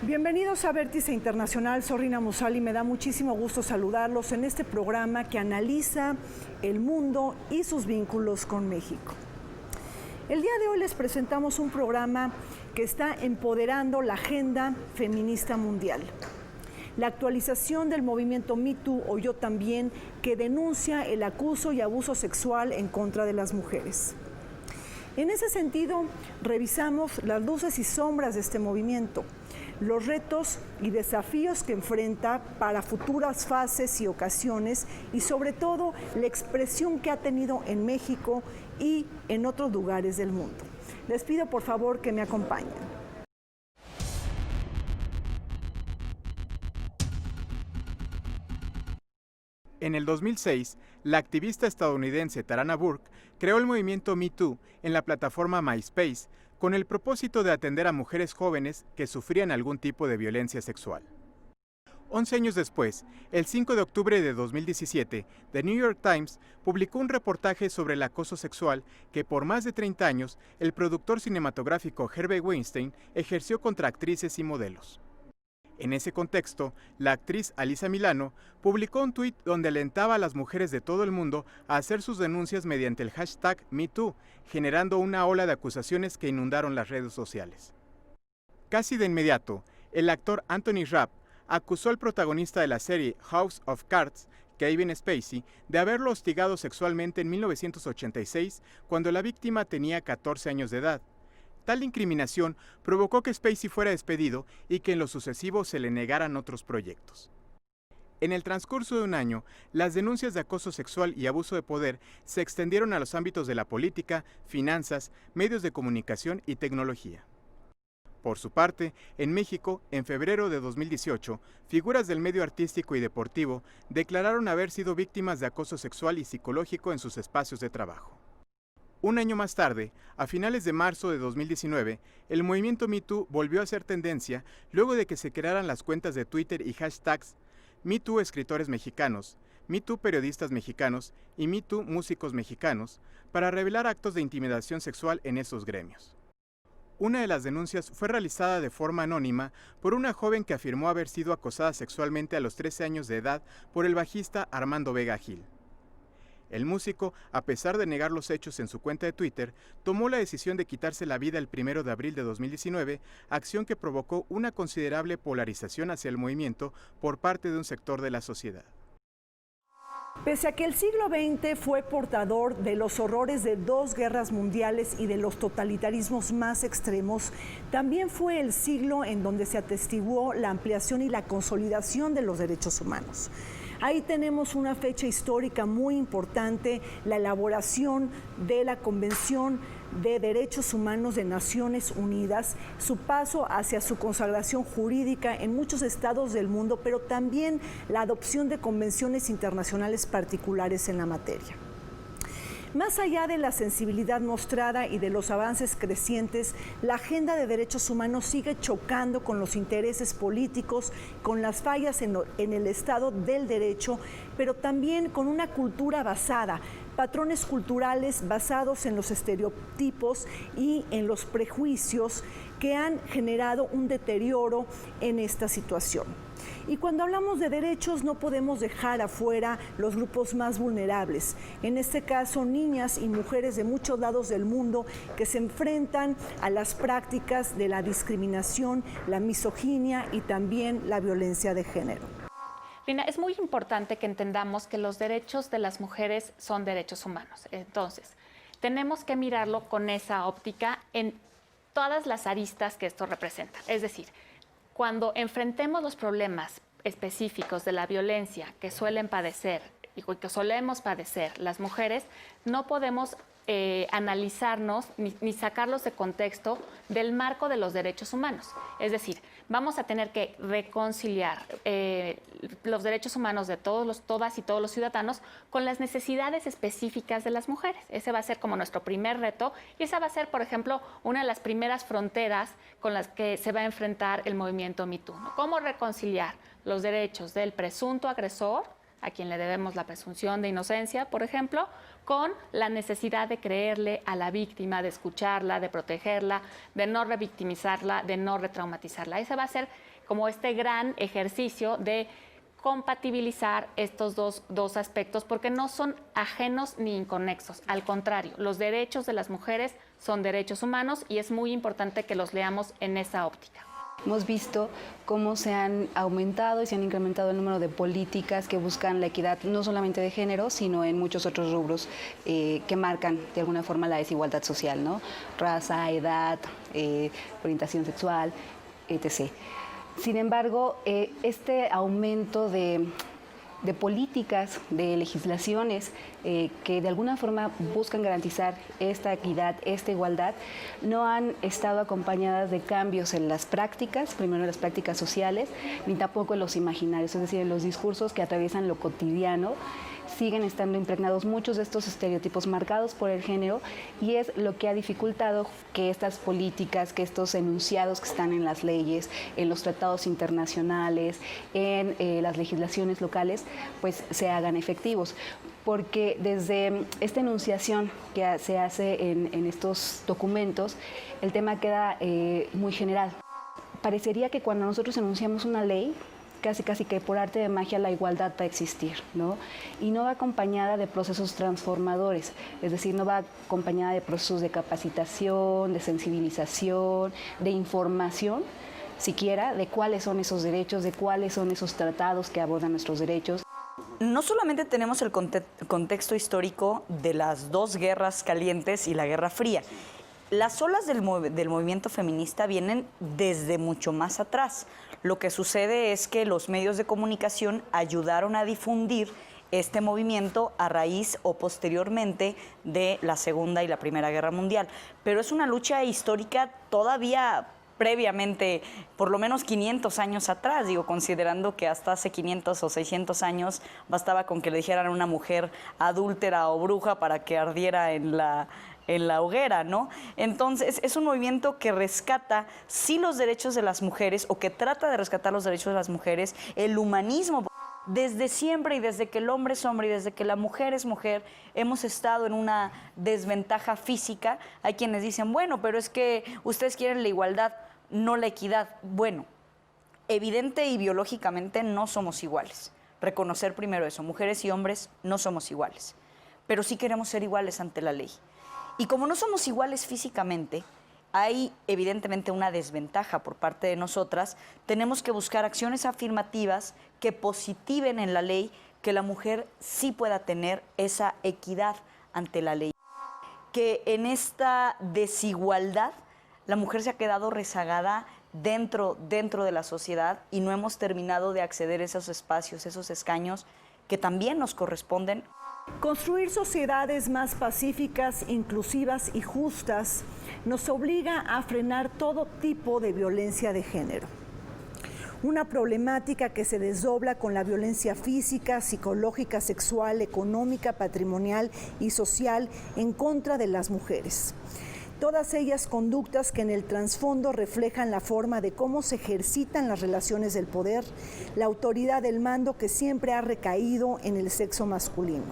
Bienvenidos a Vértice Internacional, soy Rina Musali, me da muchísimo gusto saludarlos en este programa que analiza el mundo y sus vínculos con México. El día de hoy les presentamos un programa que está empoderando la agenda feminista mundial. La actualización del movimiento Me Too o Yo También, que denuncia el acoso y abuso sexual en contra de las mujeres. En ese sentido, revisamos las luces y sombras de este movimiento, los retos y desafíos que enfrenta para futuras fases y ocasiones y sobre todo la expresión que ha tenido en México y en otros lugares del mundo. Les pido por favor que me acompañen. En el 2006, la activista estadounidense Tarana Burke creó el movimiento Me Too en la plataforma MySpace con el propósito de atender a mujeres jóvenes que sufrían algún tipo de violencia sexual. 11 años después, el 5 de octubre de 2017, The New York Times publicó un reportaje sobre el acoso sexual que por más de 30 años el productor cinematográfico Harvey Weinstein ejerció contra actrices y modelos. En ese contexto, la actriz Alyssa Milano publicó un tuit donde alentaba a las mujeres de todo el mundo a hacer sus denuncias mediante el hashtag MeToo, generando una ola de acusaciones que inundaron las redes sociales. Casi de inmediato, el actor Anthony Rapp acusó al protagonista de la serie House of Cards, Kevin Spacey, de haberlo hostigado sexualmente en 1986 cuando la víctima tenía 14 años de edad. Tal incriminación provocó que Spacey fuera despedido y que en lo sucesivo se le negaran otros proyectos. En el transcurso de un año, las denuncias de acoso sexual y abuso de poder se extendieron a los ámbitos de la política, finanzas, medios de comunicación y tecnología. Por su parte, en México, en febrero de 2018, figuras del medio artístico y deportivo declararon haber sido víctimas de acoso sexual y psicológico en sus espacios de trabajo. Un año más tarde, a finales de marzo de 2019, el movimiento Me Too volvió a ser tendencia luego de que se crearan las cuentas de Twitter y hashtags Me Too escritores mexicanos, Me Too periodistas mexicanos y Me Too músicos mexicanos para revelar actos de intimidación sexual en esos gremios. Una de las denuncias fue realizada de forma anónima por una joven que afirmó haber sido acosada sexualmente a los 13 años de edad por el bajista Armando Vega Gil. El músico, a pesar de negar los hechos en su cuenta de Twitter, tomó la decisión de quitarse la vida el 1 de abril de 2019, acción que provocó una considerable polarización hacia el movimiento por parte de un sector de la sociedad. Pese a que el siglo XX fue portador de los horrores de 2 guerras mundiales y de los totalitarismos más extremos, también fue el siglo en donde se atestiguó la ampliación y la consolidación de los derechos humanos. Ahí tenemos una fecha histórica muy importante, la elaboración de la Convención de Derechos Humanos de Naciones Unidas, su paso hacia su consagración jurídica en muchos estados del mundo, pero también la adopción de convenciones internacionales particulares en la materia. Más allá de la sensibilidad mostrada y de los avances crecientes, la agenda de derechos humanos sigue chocando con los intereses políticos, con las fallas en el Estado del Derecho, pero también con una cultura basada, patrones culturales basados en los estereotipos y en los prejuicios que han generado un deterioro en esta situación. Y cuando hablamos de derechos no podemos dejar afuera los grupos más vulnerables, en este caso niñas y mujeres de muchos lados del mundo que se enfrentan a las prácticas de la discriminación, la misoginia y también la violencia de género. Rina, es muy importante que entendamos que los derechos de las mujeres son derechos humanos. Entonces, tenemos que mirarlo con esa óptica en todas las aristas que esto representa. Es decir, cuando enfrentemos los problemas específicos de la violencia que suelen padecer y que solemos padecer las mujeres, no podemos analizarnos ni sacarlos de contexto del marco de los derechos humanos. Es decir, vamos a tener que reconciliar los derechos humanos de todas y todos los ciudadanos con las necesidades específicas de las mujeres. Ese va a ser como nuestro primer reto y esa va a ser, por ejemplo, una de las primeras fronteras con las que se va a enfrentar el movimiento Me Too, ¿no? ¿Cómo reconciliar los derechos del presunto agresor, a quien le debemos la presunción de inocencia, por ejemplo, con la necesidad de creerle a la víctima, de escucharla, de protegerla, de no revictimizarla, de no retraumatizarla? Ese va a ser como este gran ejercicio de compatibilizar estos dos aspectos, porque no son ajenos ni inconexos. Al contrario, los derechos de las mujeres son derechos humanos y es muy importante que los leamos en esa óptica. Hemos visto cómo se han aumentado y se han incrementado el número de políticas que buscan la equidad, no solamente de género, sino en muchos otros rubros que marcan de alguna forma la desigualdad social, ¿no? Raza, edad, orientación sexual, etc. Sin embargo, este aumento de políticas, de legislaciones que de alguna forma buscan garantizar esta equidad, esta igualdad, no han estado acompañadas de cambios en las prácticas, primero en las prácticas sociales, ni tampoco en los imaginarios, es decir, en los discursos que atraviesan lo cotidiano. Siguen estando impregnados muchos de estos estereotipos marcados por el género y es lo que ha dificultado que estas políticas, que estos enunciados que están en las leyes, en los tratados internacionales, en las legislaciones locales, pues se hagan efectivos. Porque desde esta enunciación que se hace en estos documentos, el tema queda muy general. Parecería que cuando nosotros enunciamos una ley, casi que por arte de magia la igualdad va a existir, ¿no? Y no va acompañada de procesos transformadores, es decir, no va acompañada de procesos de capacitación, de sensibilización, de información, siquiera de cuáles son esos derechos, de cuáles son esos tratados que abordan nuestros derechos. No solamente tenemos el contexto histórico de las dos guerras calientes y la Guerra Fría. Las olas del movimiento feminista vienen desde mucho más atrás. Lo que sucede es que los medios de comunicación ayudaron a difundir este movimiento a raíz o posteriormente de la Segunda y la Primera Guerra Mundial. Pero es una lucha histórica todavía previamente, por lo menos 500 años atrás, digo, considerando que hasta hace 500 o 600 años bastaba con que le dijeran a una mujer adúltera o bruja para que ardiera en la hoguera, ¿no? Entonces, es un movimiento que rescata, sí, los derechos de las mujeres, o que trata de rescatar los derechos de las mujeres, el humanismo. Desde siempre y desde que el hombre es hombre y desde que la mujer es mujer, hemos estado en una desventaja física. Hay quienes dicen, bueno, pero es que ustedes quieren la igualdad, no la equidad. Bueno, evidente y biológicamente no somos iguales. Reconocer primero eso, mujeres y hombres no somos iguales, pero sí queremos ser iguales ante la ley. Y como no somos iguales físicamente, hay evidentemente una desventaja por parte de nosotras. Tenemos que buscar acciones afirmativas que positiven en la ley que la mujer sí pueda tener esa equidad ante la ley. Que en esta desigualdad la mujer se ha quedado rezagada dentro de la sociedad y no hemos terminado de acceder a esos espacios, esos escaños que también nos corresponden. Construir sociedades más pacíficas, inclusivas y justas nos obliga a frenar todo tipo de violencia de género. Una problemática que se desdobla con la violencia física, psicológica, sexual, económica, patrimonial y social en contra de las mujeres. Todas ellas conductas que en el trasfondo reflejan la forma de cómo se ejercitan las relaciones del poder, la autoridad del mando que siempre ha recaído en el sexo masculino.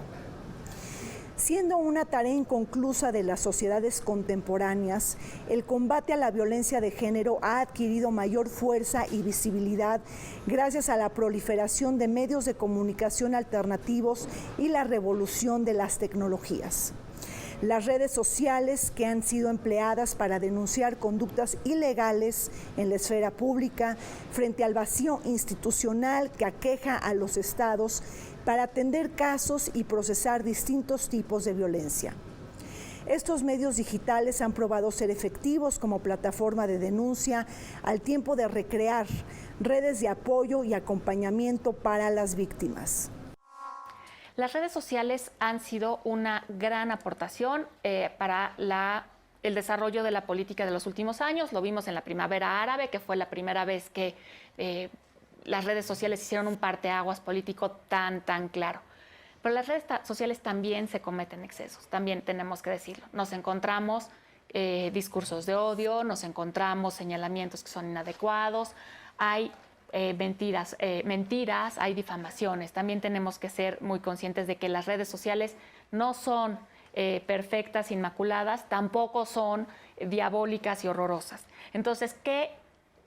Siendo una tarea inconclusa de las sociedades contemporáneas, el combate a la violencia de género ha adquirido mayor fuerza y visibilidad gracias a la proliferación de medios de comunicación alternativos y la revolución de las tecnologías. Las redes sociales que han sido empleadas para denunciar conductas ilegales en la esfera pública frente al vacío institucional que aqueja a los estados para atender casos y procesar distintos tipos de violencia. Estos medios digitales han probado ser efectivos como plataforma de denuncia al tiempo de recrear redes de apoyo y acompañamiento para las víctimas. Las redes sociales han sido una gran aportación para el desarrollo de la política de los últimos años. Lo vimos en la Primavera Árabe, que fue la primera vez que las redes sociales hicieron un parteaguas político tan claro. Pero las redes sociales también se cometen excesos, también tenemos que decirlo. Nos encontramos discursos de odio, nos encontramos señalamientos que son inadecuados, hay mentiras, hay difamaciones. También tenemos que ser muy conscientes de que las redes sociales no son perfectas, inmaculadas, tampoco son diabólicas y horrorosas. Entonces, ¿qué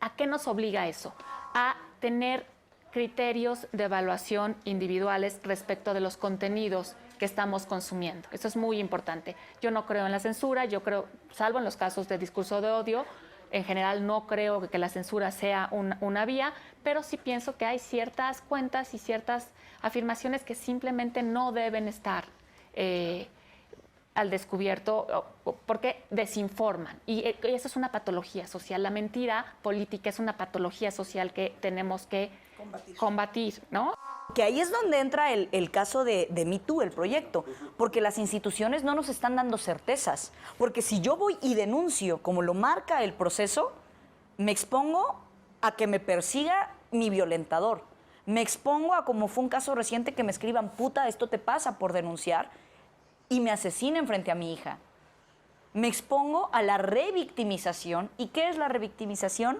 ¿A qué nos obliga eso? A tener criterios de evaluación individuales respecto de los contenidos que estamos consumiendo. Eso es muy importante. Yo no creo en la censura, yo creo, salvo en los casos de discurso de odio, en general no creo que la censura sea una vía, pero sí pienso que hay ciertas cuentas y ciertas afirmaciones que simplemente no deben estar al descubierto porque desinforman. Y eso es una patología social. La mentira política es una patología social que tenemos que combatir, ¿no? Que ahí es donde entra el caso de Me Too, el proyecto, porque las instituciones no nos están dando certezas. Porque si yo voy y denuncio, como lo marca el proceso, me expongo a que me persiga mi violentador. Me expongo a, como fue un caso reciente, que me escriban, puta, esto te pasa por denunciar, y me asesinen frente a mi hija. Me expongo a la revictimización. ¿Y qué es la revictimización?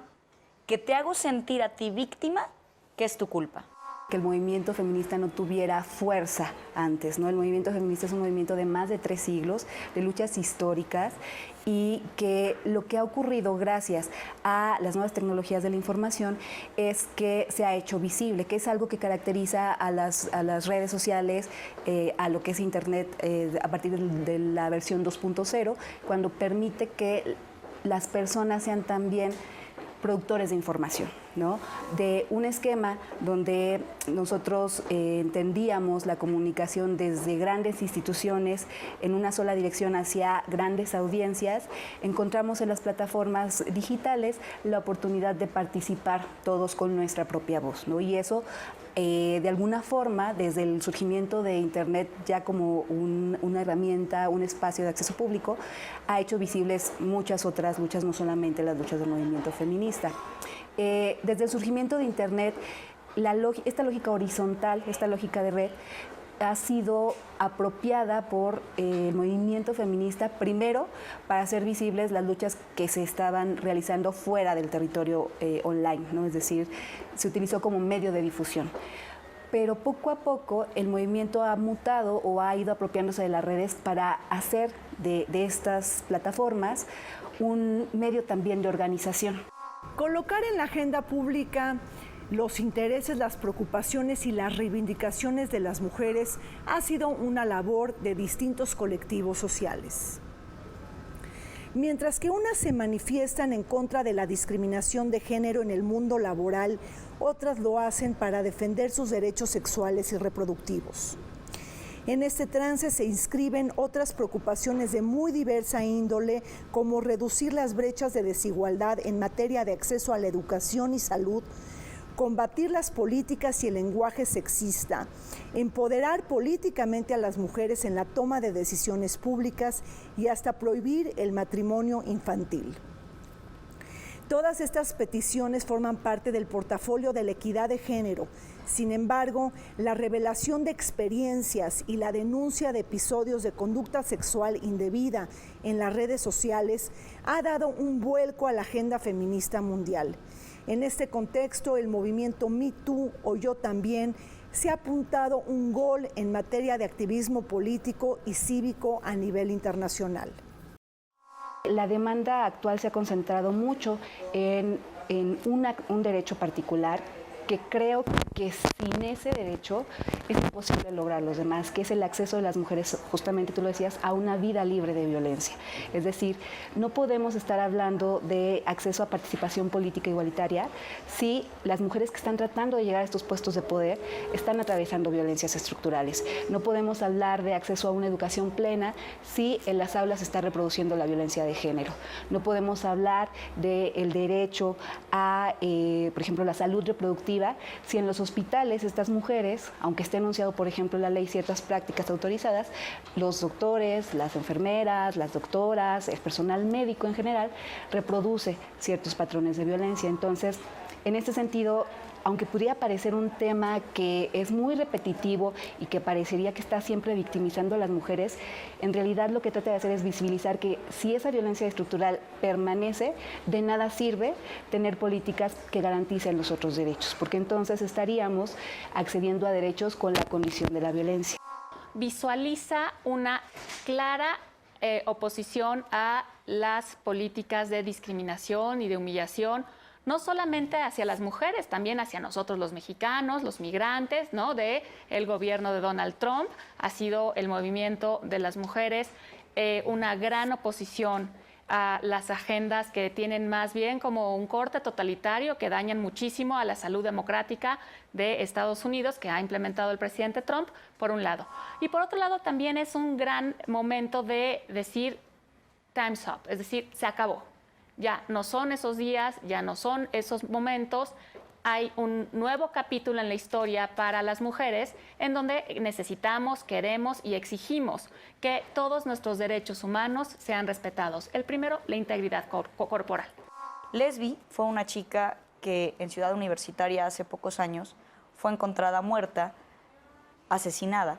Que te hago sentir a ti víctima, que es tu culpa. Que el movimiento feminista no tuviera fuerza antes, ¿no? El movimiento feminista es un movimiento de más de 3 siglos, de luchas históricas, y que lo que ha ocurrido gracias a las nuevas tecnologías de la información es que se ha hecho visible, que es algo que caracteriza a las redes sociales, a lo que es Internet a partir de la versión 2.0, cuando permite que las personas sean también productores de información, ¿no? De un esquema donde nosotros entendíamos la comunicación desde grandes instituciones en una sola dirección hacia grandes audiencias, encontramos en las plataformas digitales la oportunidad de participar todos con nuestra propia voz, ¿no? Y eso, de alguna forma, desde el surgimiento de Internet ya como una herramienta, un espacio de acceso público, ha hecho visibles muchas otras luchas, no solamente las luchas del movimiento feminista. Desde el surgimiento de Internet, esta lógica horizontal, esta lógica de red, ha sido apropiada por el movimiento feminista, primero para hacer visibles las luchas que se estaban realizando fuera del territorio online, ¿no? Es decir, se utilizó como medio de difusión. Pero poco a poco el movimiento ha mutado o ha ido apropiándose de las redes para hacer de estas plataformas un medio también de organización. Colocar en la agenda pública los intereses, las preocupaciones y las reivindicaciones de las mujeres ha sido una labor de distintos colectivos sociales. Mientras que unas se manifiestan en contra de la discriminación de género en el mundo laboral, otras lo hacen para defender sus derechos sexuales y reproductivos. En este trance se inscriben otras preocupaciones de muy diversa índole, como reducir las brechas de desigualdad en materia de acceso a la educación y salud, combatir las políticas y el lenguaje sexista, empoderar políticamente a las mujeres en la toma de decisiones públicas y hasta prohibir el matrimonio infantil. Todas estas peticiones forman parte del portafolio de la equidad de género. Sin embargo, la revelación de experiencias y la denuncia de episodios de conducta sexual indebida en las redes sociales ha dado un vuelco a la agenda feminista mundial. En este contexto, el movimiento Me Too o Yo También se ha apuntado un gol en materia de activismo político y cívico a nivel internacional. La demanda actual se ha concentrado mucho en un derecho particular que creo que sin ese derecho es imposible lograr los demás, que es el acceso de las mujeres, justamente tú lo decías, a una vida libre de violencia. Es decir, no podemos estar hablando de acceso a participación política igualitaria si las mujeres que están tratando de llegar a estos puestos de poder están atravesando violencias estructurales. No podemos hablar de acceso a una educación plena si en las aulas se está reproduciendo la violencia de género. No podemos hablar del derecho a, por ejemplo, la salud reproductiva si en los hospitales estas mujeres, aunque esté enunciado, por ejemplo, en la ley ciertas prácticas autorizadas, los doctores, las enfermeras, las doctoras, el personal médico en general, reproduce ciertos patrones de violencia. Entonces, en este sentido, aunque pudiera parecer un tema que es muy repetitivo y que parecería que está siempre victimizando a las mujeres, en realidad lo que trata de hacer es visibilizar que si esa violencia estructural permanece, de nada sirve tener políticas que garanticen los otros derechos, porque entonces estaríamos accediendo a derechos con la condición de la violencia. Visualiza una clara oposición a las políticas de discriminación y de humillación, no solamente hacia las mujeres, también hacia nosotros los mexicanos, los migrantes, ¿no? De el gobierno de Donald Trump. Ha sido el movimiento de las mujeres una gran oposición a las agendas que tienen más bien como un corte totalitario que dañan muchísimo a la salud democrática de Estados Unidos que ha implementado el presidente Trump, por un lado. Y por otro lado también es un gran momento de decir time's up, es decir, se acabó. Ya no son esos días, ya no son esos momentos. Hay un nuevo capítulo en la historia para las mujeres en donde necesitamos, queremos y exigimos que todos nuestros derechos humanos sean respetados. El primero, la integridad corporal. Lesbi fue una chica que en Ciudad Universitaria hace pocos años fue encontrada muerta, asesinada,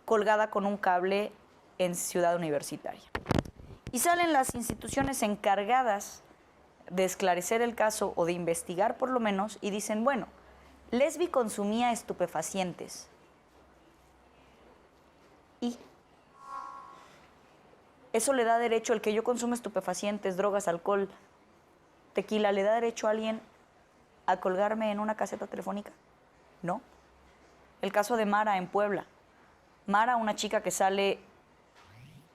colgada con un cable en Ciudad Universitaria. Y salen las instituciones encargadas de esclarecer el caso o de investigar por lo menos y dicen, bueno, Lesbi consumía estupefacientes. ¿Y eso le da derecho, el que yo consume estupefacientes, drogas, alcohol, tequila, le da derecho a alguien a colgarme en una caseta telefónica? No. El caso de Mara en Puebla. Mara, una chica que sale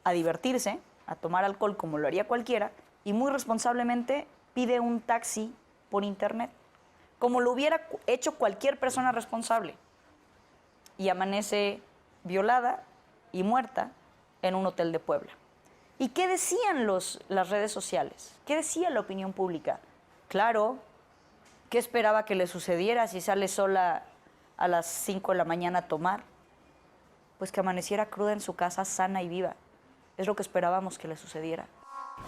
a divertirse, a tomar alcohol como lo haría cualquiera, y muy responsablemente pide un taxi por internet, como lo hubiera hecho cualquier persona responsable. Y amanece violada y muerta en un hotel de Puebla. ¿Y qué decían las redes sociales? ¿Qué decía la opinión pública? Claro, ¿qué esperaba que le sucediera si sale sola a las 5 de la mañana a tomar? Pues que amaneciera cruda en su casa, sana y viva. Es lo que esperábamos que le sucediera.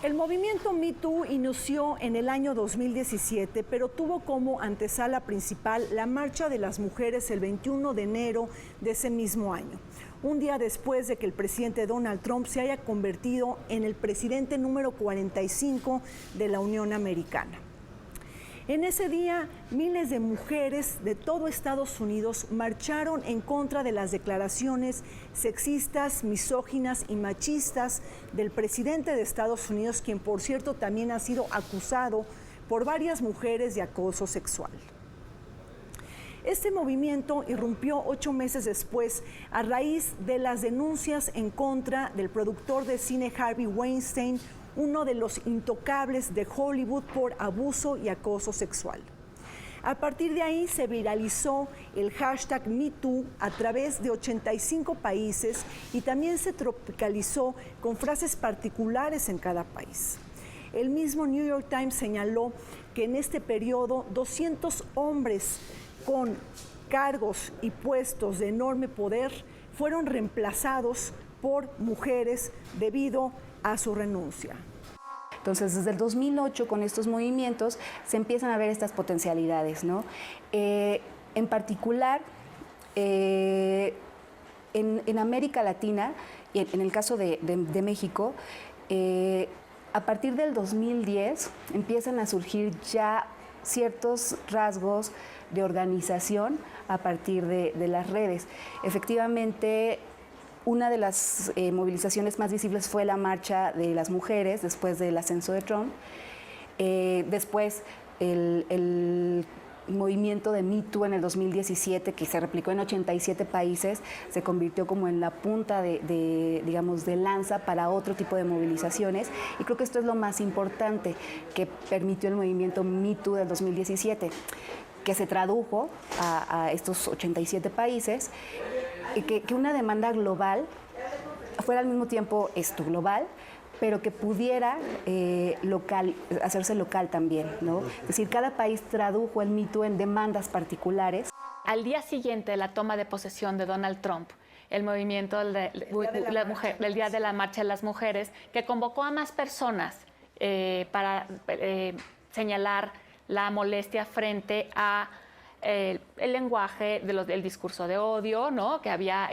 El movimiento Me Too inició en el año 2017, pero tuvo como antesala principal la Marcha de las Mujeres el 21 de enero de ese mismo año, un día después de que el presidente Donald Trump se haya convertido en el presidente número 45 de la Unión Americana. En ese día, miles de mujeres de todo Estados Unidos marcharon en contra de las declaraciones sexistas, misóginas y machistas del presidente de Estados Unidos, quien, por cierto, también ha sido acusado por varias mujeres de acoso sexual. Este movimiento irrumpió 8 meses después a raíz de las denuncias en contra del productor de cine Harvey Weinstein, uno de los intocables de Hollywood por abuso y acoso sexual. A partir de ahí se viralizó el hashtag MeToo a través de 85 países y también se tropicalizó con frases particulares en cada país. El mismo New York Times señaló que en este periodo 200 hombres con cargos y puestos de enorme poder fueron reemplazados por mujeres debido a su renuncia. Entonces, desde el 2008, con estos movimientos, se empiezan a ver estas potencialidades, ¿no? En particular, en América Latina, y en el caso de México, a partir del 2010 empiezan a surgir ya ciertos rasgos de organización a partir de las redes. Efectivamente, una de las movilizaciones más visibles fue la marcha de las mujeres después del ascenso de Trump. Después, el movimiento de Me Too en el 2017, que se replicó en 87 países, se convirtió como en la punta digamos, de lanza para otro tipo de movilizaciones. Y creo que esto es lo más importante que permitió el movimiento Me Too del 2017, que se tradujo a estos 87 países, y que una demanda global fuera al mismo tiempo global, pero que pudiera hacerse local también, ¿no? Es decir, cada país tradujo el Me Too en demandas particulares. Al día siguiente de la toma de posesión de Donald Trump, el movimiento del Día de la Marcha de las Mujeres, que convocó a más personas para señalar la molestia frente a el lenguaje del discurso de odio, ¿no?, que había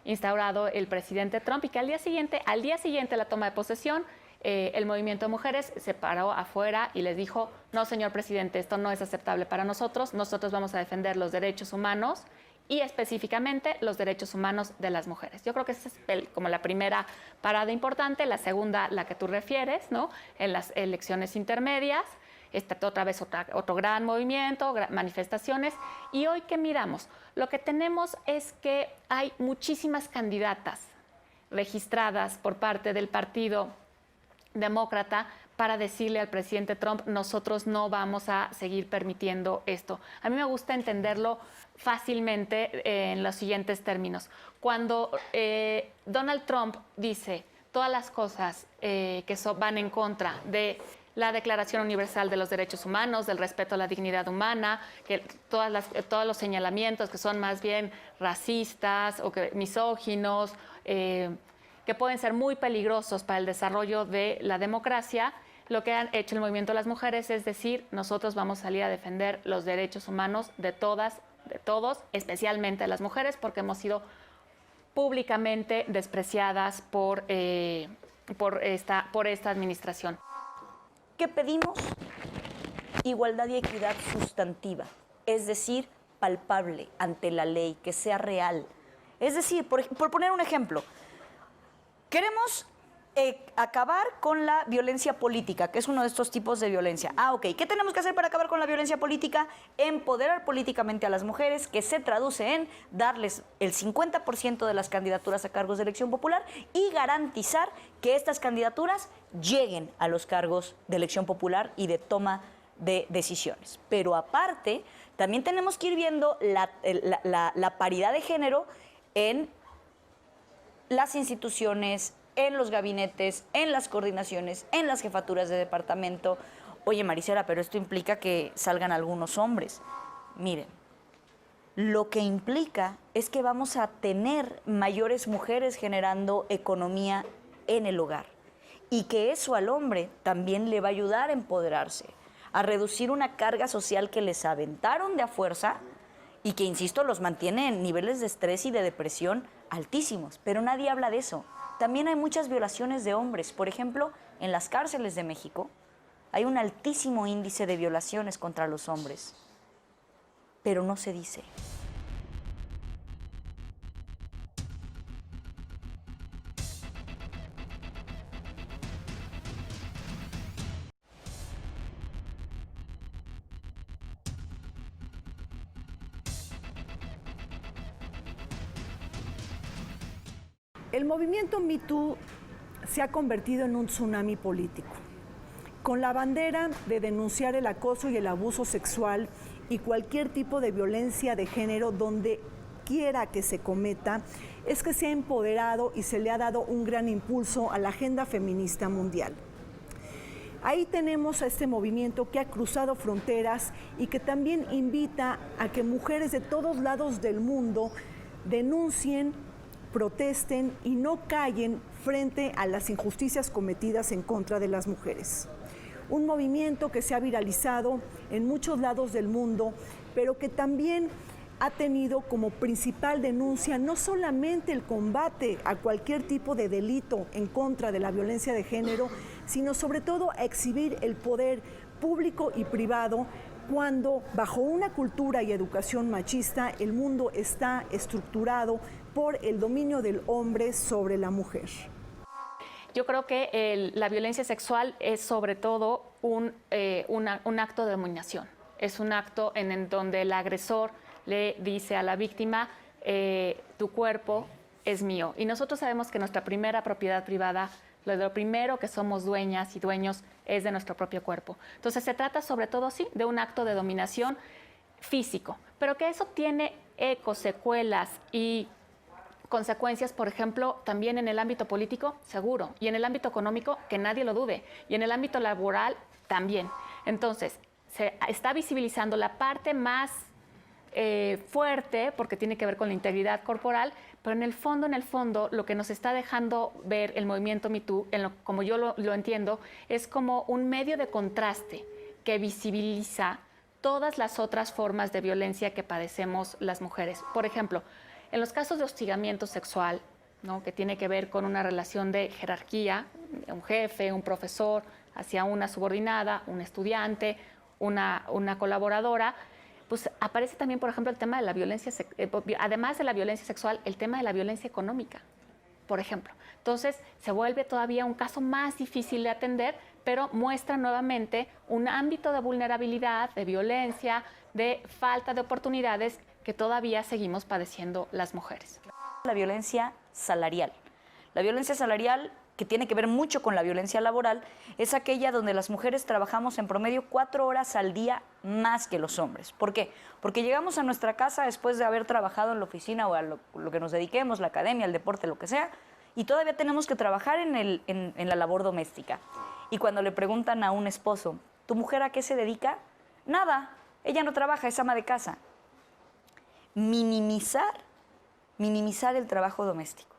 instaurado el presidente Trump, y que al día siguiente de la toma de posesión, el movimiento de mujeres se paró afuera y les dijo: no, señor presidente, esto no es aceptable para nosotros vamos a defender los derechos humanos y específicamente los derechos humanos de las mujeres. Yo creo que esa es como la primera parada importante. La segunda, la que tú refieres, ¿no?, en las elecciones intermedias, otra vez otro gran movimiento, manifestaciones. Y hoy, ¿qué miramos? Lo que tenemos es que hay muchísimas candidatas registradas por parte del Partido Demócrata para decirle al presidente Trump, nosotros no vamos a seguir permitiendo esto. A mí me gusta entenderlo fácilmente en los siguientes términos. Cuando Donald Trump dice todas las cosas que van en contra de la Declaración Universal de los Derechos Humanos, del respeto a la dignidad humana, que todos los señalamientos que son más bien racistas o misóginos, que pueden ser muy peligrosos para el desarrollo de la democracia, lo que han hecho el movimiento de las mujeres es decir, nosotros vamos a salir a defender los derechos humanos de todas, de todos, especialmente de las mujeres, porque hemos sido públicamente despreciadas por esta administración. ¿Qué pedimos? Igualdad y equidad sustantiva, es decir, palpable ante la ley, que sea real. Es decir, por poner un ejemplo, queremos acabar con la violencia política, que es uno de estos tipos de violencia. Ok, ¿qué tenemos que hacer para acabar con la violencia política? Empoderar políticamente a las mujeres, que se traduce en darles el 50% de las candidaturas a cargos de elección popular y garantizar que estas candidaturas lleguen a los cargos de elección popular y de toma de decisiones. Pero aparte, también tenemos que ir viendo la paridad de género en las instituciones, en los gabinetes, en las coordinaciones, en las jefaturas de departamento. Oye, Marisela, pero esto implica que salgan algunos hombres. Miren, lo que implica es que vamos a tener mayores mujeres generando economía en el hogar y que eso al hombre también le va a ayudar a empoderarse, a reducir una carga social que les aventaron de a fuerza y que, insisto, los mantiene en niveles de estrés y de depresión altísimos. Pero nadie habla de eso. También hay muchas violaciones de hombres. Por ejemplo, en las cárceles de México hay un altísimo índice de violaciones contra los hombres, pero no se dice. El movimiento Me Too se ha convertido en un tsunami político. Con la bandera de denunciar el acoso y el abuso sexual y cualquier tipo de violencia de género donde quiera que se cometa, es que se ha empoderado y se le ha dado un gran impulso a la agenda feminista mundial. Ahí tenemos a este movimiento que ha cruzado fronteras y que también invita a que mujeres de todos lados del mundo denuncien, protesten y no callen frente a las injusticias cometidas en contra de las mujeres. Un movimiento que se ha viralizado en muchos lados del mundo, pero que también ha tenido como principal denuncia no solamente el combate a cualquier tipo de delito en contra de la violencia de género, sino sobre todo a exhibir el poder público y privado cuando bajo una cultura y educación machista el mundo está estructurado por el dominio del hombre sobre la mujer. Yo creo que la violencia sexual es sobre todo un acto de dominación. Es un acto en donde el agresor le dice a la víctima, tu cuerpo es mío. Y nosotros sabemos que nuestra primera propiedad privada, lo primero que somos dueñas y dueños es de nuestro propio cuerpo. Entonces se trata sobre todo, sí, de un acto de dominación físico, pero que eso tiene ecos, secuelas y consecuencias, por ejemplo, también en el ámbito político, seguro, y en el ámbito económico, que nadie lo dude, y en el ámbito laboral también. Entonces, se está visibilizando la parte más fuerte, porque tiene que ver con la integridad corporal, pero en el fondo, lo que nos está dejando ver el movimiento Me Too, como yo lo entiendo, es como un medio de contraste que visibiliza todas las otras formas de violencia que padecemos las mujeres. Por ejemplo, en los casos de hostigamiento sexual, ¿no?, que tiene que ver con una relación de jerarquía, un jefe, un profesor, hacia una subordinada, un estudiante, una colaboradora, pues aparece también, por ejemplo, el tema de la violencia, además de la violencia sexual, el tema de la violencia económica. por ejemplo. Entonces, se vuelve todavía un caso más difícil de atender, pero muestra nuevamente un ámbito de vulnerabilidad, de violencia, de falta de oportunidades que todavía seguimos padeciendo las mujeres. La violencia salarial. La violencia salarial, que tiene que ver mucho con la violencia laboral, es aquella donde las mujeres trabajamos en promedio 4 horas al día más que los hombres. ¿Por qué? Porque llegamos a nuestra casa después de haber trabajado en la oficina o a lo que nos dediquemos, la academia, el deporte, lo que sea, y todavía tenemos que trabajar en la labor doméstica. Y cuando le preguntan a un esposo, ¿tu mujer a qué se dedica? Nada, ella no trabaja, es ama de casa. Minimizar el trabajo doméstico.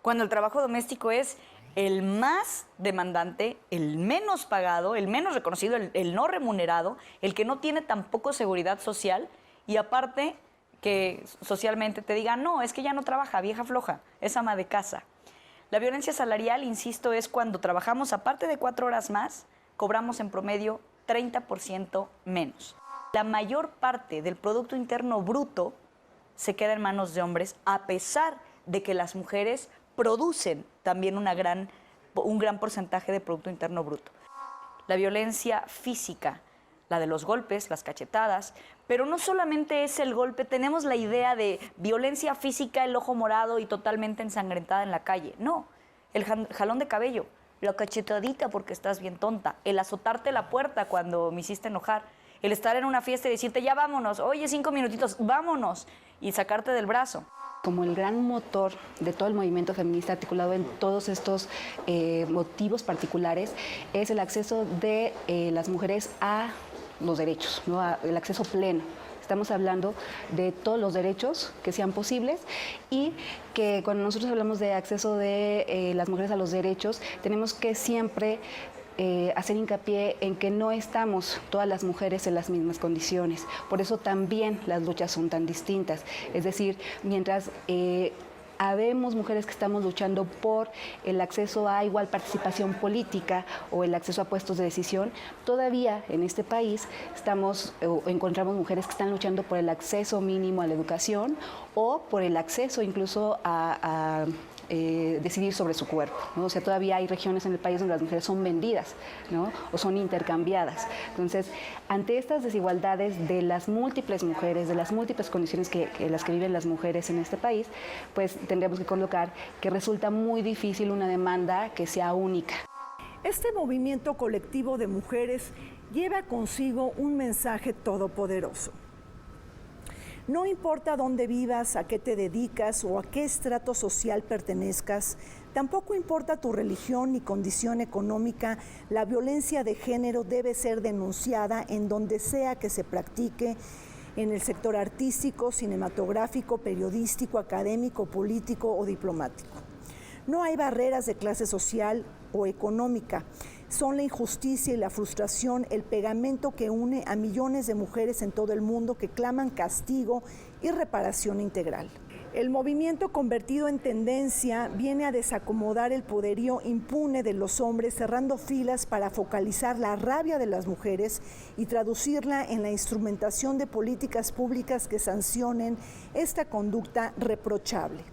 Cuando el trabajo doméstico es el más demandante, el menos pagado, el menos reconocido, el no remunerado, el que no tiene tampoco seguridad social y aparte que socialmente te digan, no, es que ya no trabaja, vieja floja, es ama de casa. La violencia salarial, insisto, es cuando trabajamos, aparte de 4 horas más, cobramos en promedio 30% menos. La mayor parte del Producto Interno Bruto se queda en manos de hombres, a pesar de que las mujeres producen también un gran porcentaje de Producto Interno Bruto. La violencia física, la de los golpes, las cachetadas, pero no solamente es el golpe, tenemos la idea de violencia física, el ojo morado y totalmente ensangrentada en la calle. No, el jalón de cabello, la cachetadita porque estás bien tonta, el azotarte la puerta cuando me hiciste enojar, el estar en una fiesta y decirte ya vámonos, oye 5 minutitos, vámonos, y sacarte del brazo. Como el gran motor de todo el movimiento feminista articulado en todos estos motivos particulares es el acceso de las mujeres a los derechos, ¿no? El acceso pleno. Estamos hablando de todos los derechos que sean posibles y que cuando nosotros hablamos de acceso de las mujeres a los derechos, tenemos que siempre hacer hincapié en que no estamos todas las mujeres en las mismas condiciones. Por eso también las luchas son tan distintas. Es decir, mientras habemos mujeres que estamos luchando por el acceso a igual participación política o el acceso a puestos de decisión, todavía en este país encontramos mujeres que están luchando por el acceso mínimo a la educación o por el acceso incluso a decidir sobre su cuerpo, ¿no? O sea, todavía hay regiones en el país donde las mujeres son vendidas, ¿no? O son intercambiadas. Entonces, ante estas desigualdades de las múltiples mujeres, de las múltiples condiciones las que viven las mujeres en este país, pues tendríamos que colocar que resulta muy difícil una demanda que sea única. Este movimiento colectivo de mujeres lleva consigo un mensaje todopoderoso. No importa dónde vivas, a qué te dedicas o a qué estrato social pertenezcas, tampoco importa tu religión ni condición económica, la violencia de género debe ser denunciada en donde sea que se practique, en el sector artístico, cinematográfico, periodístico, académico, político o diplomático. No hay barreras de clase social o económica. Son la injusticia y la frustración el pegamento que une a millones de mujeres en todo el mundo que claman castigo y reparación integral. El movimiento convertido en tendencia viene a desacomodar el poderío impune de los hombres, cerrando filas para focalizar la rabia de las mujeres y traducirla en la instrumentación de políticas públicas que sancionen esta conducta reprochable.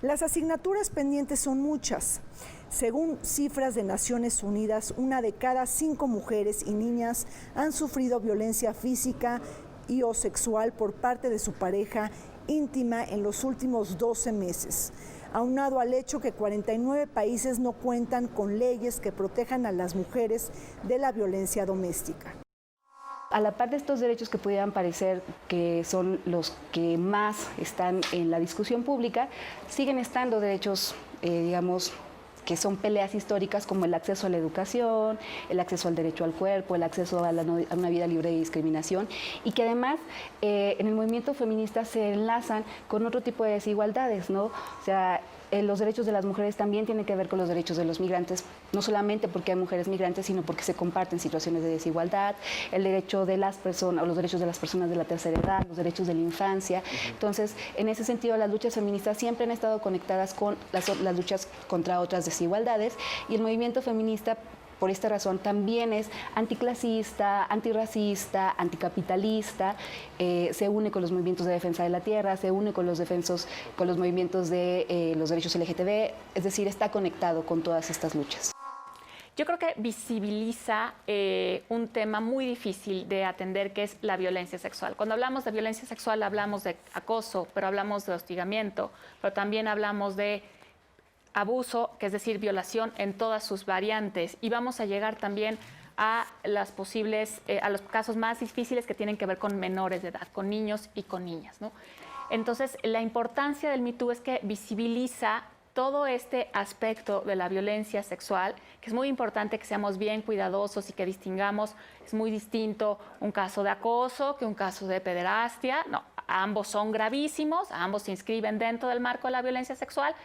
Las asignaturas pendientes son muchas. Según cifras de Naciones Unidas, 1 de cada 5 mujeres y niñas han sufrido violencia física y o sexual por parte de su pareja íntima en los últimos 12 meses, aunado al hecho que 49 países no cuentan con leyes que protejan a las mujeres de la violencia doméstica. A la par de estos derechos que pudieran parecer que son los que más están en la discusión pública, siguen estando derechos, digamos, que son peleas históricas como el acceso a la educación, el acceso al derecho al cuerpo, el acceso a una vida libre de discriminación y que además en el movimiento feminista se enlazan con otro tipo de desigualdades, ¿no? O sea, los derechos de las mujeres también tienen que ver con los derechos de los migrantes, no solamente porque hay mujeres migrantes, sino porque se comparten situaciones de desigualdad, el derecho de las personas, o los derechos de las personas de la tercera edad, los derechos de la infancia. Entonces, en ese sentido, las luchas feministas siempre han estado conectadas con las luchas contra otras desigualdades y el movimiento feminista por esta razón también es anticlasista, antirracista, anticapitalista, se une con los movimientos de defensa de la tierra, se une con los movimientos de los derechos LGTB, es decir, está conectado con todas estas luchas. Yo creo que visibiliza un tema muy difícil de atender, que es la violencia sexual. Cuando hablamos de violencia sexual hablamos de acoso, pero hablamos de hostigamiento, pero también hablamos de abuso, que es decir, violación en todas sus variantes. Y vamos a llegar también a las posibles, a los casos más difíciles que tienen que ver con menores de edad, con niños y con niñas, ¿no? Entonces, la importancia del Me Too es que visibiliza todo este aspecto de la violencia sexual, que es muy importante que seamos bien cuidadosos y que distingamos. Es muy distinto un caso de acoso que un caso de pederastia. No, ambos son gravísimos, ambos se inscriben dentro del marco de la violencia sexual,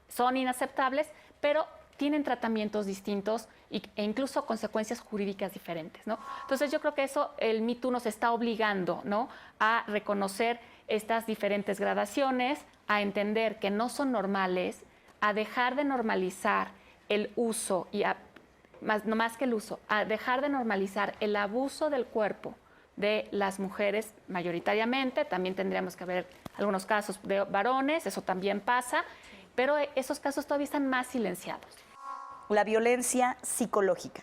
son inaceptables, pero tienen tratamientos distintos e incluso consecuencias jurídicas diferentes, ¿no? Entonces yo creo que eso, el Me Too nos está obligando, ¿no?, a reconocer estas diferentes gradaciones, a entender que no son normales, a dejar de normalizar el uso, y no más que el uso, a dejar de normalizar el abuso del cuerpo de las mujeres mayoritariamente. También tendríamos que ver algunos casos de varones, eso también pasa, pero esos casos todavía están más silenciados. La violencia psicológica.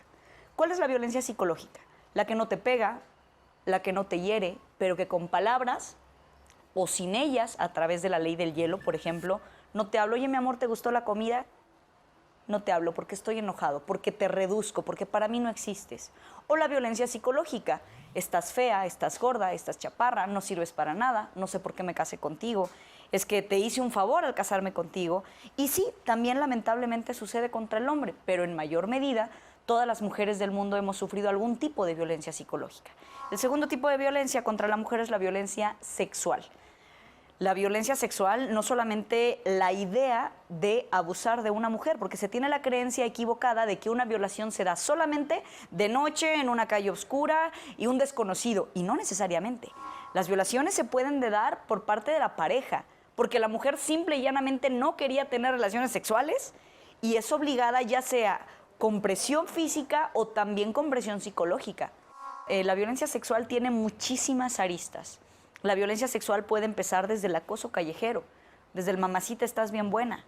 ¿Cuál es la violencia psicológica? La que no te pega, la que no te hiere, pero que con palabras o sin ellas, a través de la ley del hielo, por ejemplo, no te hablo, oye, mi amor, ¿te gustó la comida? No te hablo porque estoy enojado, porque te reduzco, porque para mí no existes. O la violencia psicológica. Estás fea, estás gorda, estás chaparra, no sirves para nada, no sé por qué me casé contigo, es que te hice un favor al casarme contigo. Y sí, también lamentablemente sucede contra el hombre, pero en mayor medida todas las mujeres del mundo hemos sufrido algún tipo de violencia psicológica. El segundo tipo de violencia contra la mujer es la violencia sexual. La violencia sexual, no solamente la idea de abusar de una mujer, porque se tiene la creencia equivocada de que una violación se da solamente de noche, en una calle oscura y un desconocido, y no necesariamente. Las violaciones se pueden dar por parte de la pareja, porque la mujer simple y llanamente no quería tener relaciones sexuales y es obligada, ya sea con presión física o también con presión psicológica. La violencia sexual tiene muchísimas aristas. La violencia sexual puede empezar desde el acoso callejero, desde el mamacita, estás bien buena.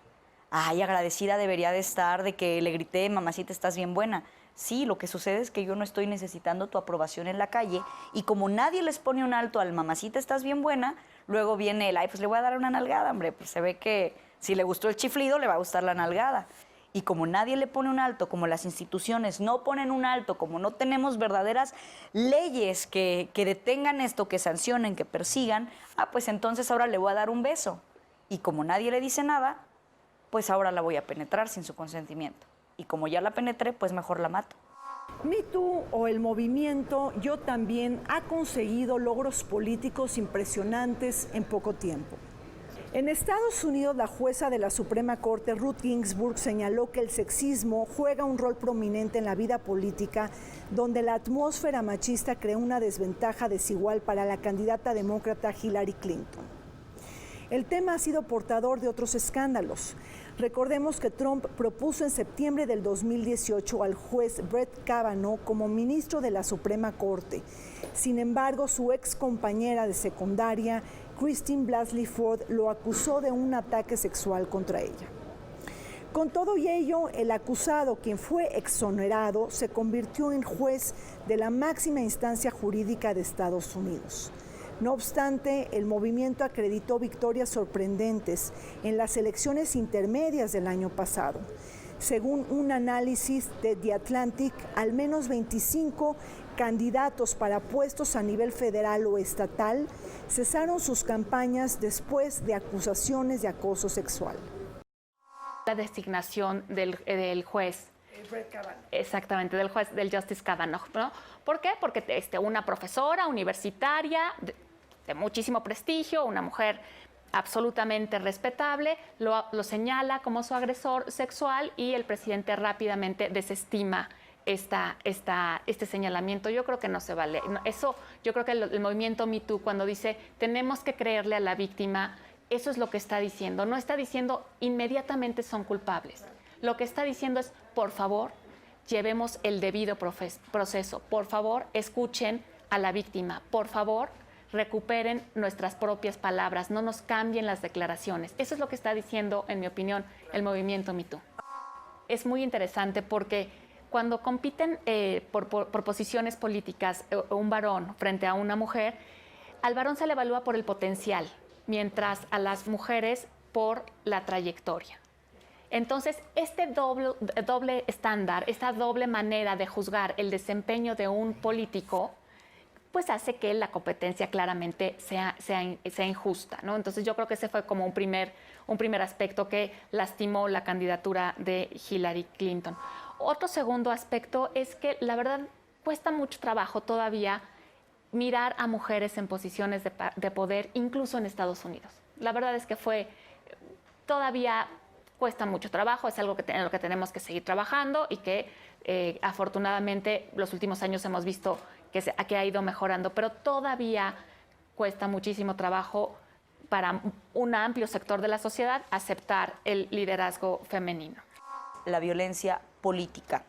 Ay, agradecida debería de estar de que le grité, mamacita, estás bien buena. Sí, lo que sucede es que yo no estoy necesitando tu aprobación en la calle y como nadie les pone un alto al mamacita, estás bien buena, luego viene el, ay, pues le voy a dar una nalgada, hombre, pues se ve que si le gustó el chiflido, le va a gustar la nalgada. Y como nadie le pone un alto, como las instituciones no ponen un alto, como no tenemos verdaderas leyes que detengan esto, que sancionen, que persigan, pues entonces ahora le voy a dar un beso. Y como nadie le dice nada, pues ahora la voy a penetrar sin su consentimiento. Y como ya la penetré, pues mejor la mato. Me Too o el movimiento Yo También ha conseguido logros políticos impresionantes en poco tiempo. En Estados Unidos, la jueza de la Suprema Corte, Ruth Ginsburg, señaló que el sexismo juega un rol prominente en la vida política, donde la atmósfera machista creó una desventaja desigual para la candidata demócrata Hillary Clinton. El tema ha sido portador de otros escándalos. Recordemos que Trump propuso en septiembre del 2018 al juez Brett Kavanaugh como ministro de la Suprema Corte. Sin embargo, su ex compañera de secundaria, Christine Blasey Ford, lo acusó de un ataque sexual contra ella. Con todo y ello, el acusado, quien fue exonerado, se convirtió en juez de la máxima instancia jurídica de Estados Unidos. No obstante, el movimiento acreditó victorias sorprendentes en las elecciones intermedias del año pasado. Según un análisis de The Atlantic, al menos 25 candidatos para puestos a nivel federal o estatal cesaron sus campañas después de acusaciones de acoso sexual. La designación del juez. Exactamente, del juez, del Justice Kavanaugh, ¿no? ¿Por qué? Porque una profesora universitaria de muchísimo prestigio, una mujer absolutamente respetable, lo señala como su agresor sexual y el presidente rápidamente desestima este señalamiento. Yo creo que no se vale. Eso, yo creo que el movimiento Me Too, cuando dice tenemos que creerle a la víctima, eso es lo que está diciendo. No está diciendo inmediatamente son culpables. Lo que está diciendo es, por favor, llevemos el debido proceso. Por favor, escuchen a la víctima. Por favor, recuperen nuestras propias palabras, no nos cambien las declaraciones. Eso es lo que está diciendo, en mi opinión, el movimiento Me Too. Es muy interesante porque cuando compiten por posiciones políticas un varón frente a una mujer, al varón se le evalúa por el potencial, mientras a las mujeres por la trayectoria. Entonces, este doble estándar, esta doble manera de juzgar el desempeño de un político, pues hace que la competencia claramente sea injusta, ¿no? Entonces yo creo que ese fue como un primer aspecto que lastimó la candidatura de Hillary Clinton. Otro segundo aspecto es que la verdad cuesta mucho trabajo todavía mirar a mujeres en posiciones de poder, incluso en Estados Unidos. La verdad es que todavía cuesta mucho trabajo, es algo en lo que tenemos que seguir trabajando y que afortunadamente los últimos años hemos visto que ha ido mejorando, pero todavía cuesta muchísimo trabajo para un amplio sector de la sociedad aceptar el liderazgo femenino. La violencia política.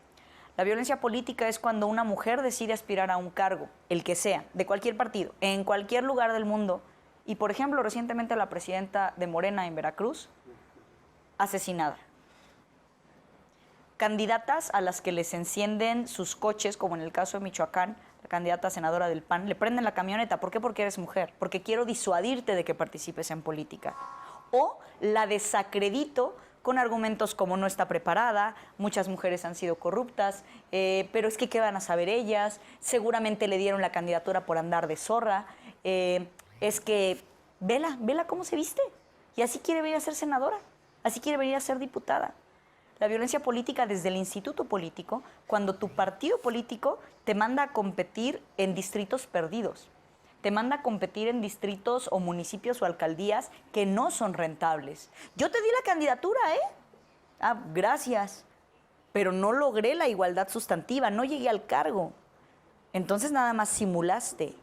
La violencia política es cuando una mujer decide aspirar a un cargo, el que sea, de cualquier partido, en cualquier lugar del mundo. Y, por ejemplo, recientemente la presidenta de Morena en Veracruz, asesinada. Candidatas a las que les encienden sus coches, como en el caso de Michoacán, la candidata senadora del PAN, le prenden la camioneta. ¿Por qué? Porque eres mujer. Porque quiero disuadirte de que participes en política. O la desacredito con argumentos como no está preparada, muchas mujeres han sido corruptas, pero es que ¿qué van a saber ellas? Seguramente le dieron la candidatura por andar de zorra. Es que, vela cómo se viste. Y así quiere venir a ser senadora, así quiere venir a ser diputada. La violencia política desde el instituto político, cuando tu partido político te manda a competir en distritos perdidos, te manda a competir en distritos o municipios o alcaldías que no son rentables. Yo te di la candidatura, gracias, pero no logré la igualdad sustantiva, no llegué al cargo. Entonces nada más simulaste.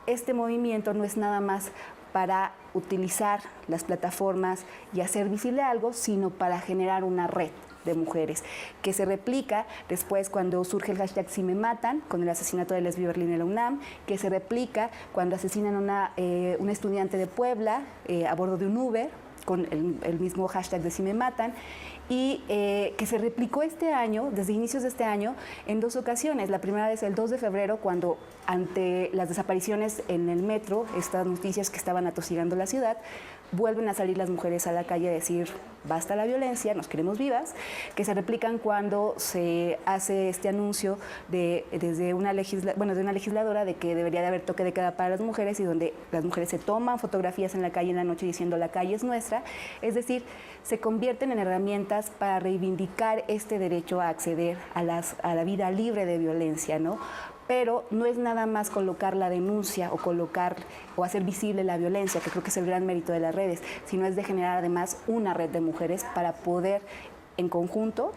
Este movimiento no es nada más para utilizar las plataformas y hacer visible algo, sino para generar una red de mujeres, que se replica después cuando surge el hashtag Si Me Matan, con el asesinato de Lesbi Berlín en la UNAM, que se replica cuando asesinan a una estudiante de Puebla a bordo de un Uber, con el mismo hashtag de Si Me Matan, y que se replicó este año, desde inicios de este año, en 2 ocasiones. La primera vez el 2 de febrero, cuando ante las desapariciones en el metro, estas noticias que estaban atosigando la ciudad, vuelven a salir las mujeres a la calle a decir basta la violencia, nos queremos vivas, que se replican cuando se hace este anuncio de una legisladora de que debería de haber toque de queda para las mujeres y donde las mujeres se toman fotografías en la calle en la noche diciendo la calle es nuestra, es decir, se convierten en herramientas para reivindicar este derecho a acceder a la vida libre de violencia, ¿no? Pero no es nada más colocar la denuncia o hacer visible la violencia, que creo que es el gran mérito de las redes, sino es de generar además una red de mujeres para poder en conjunto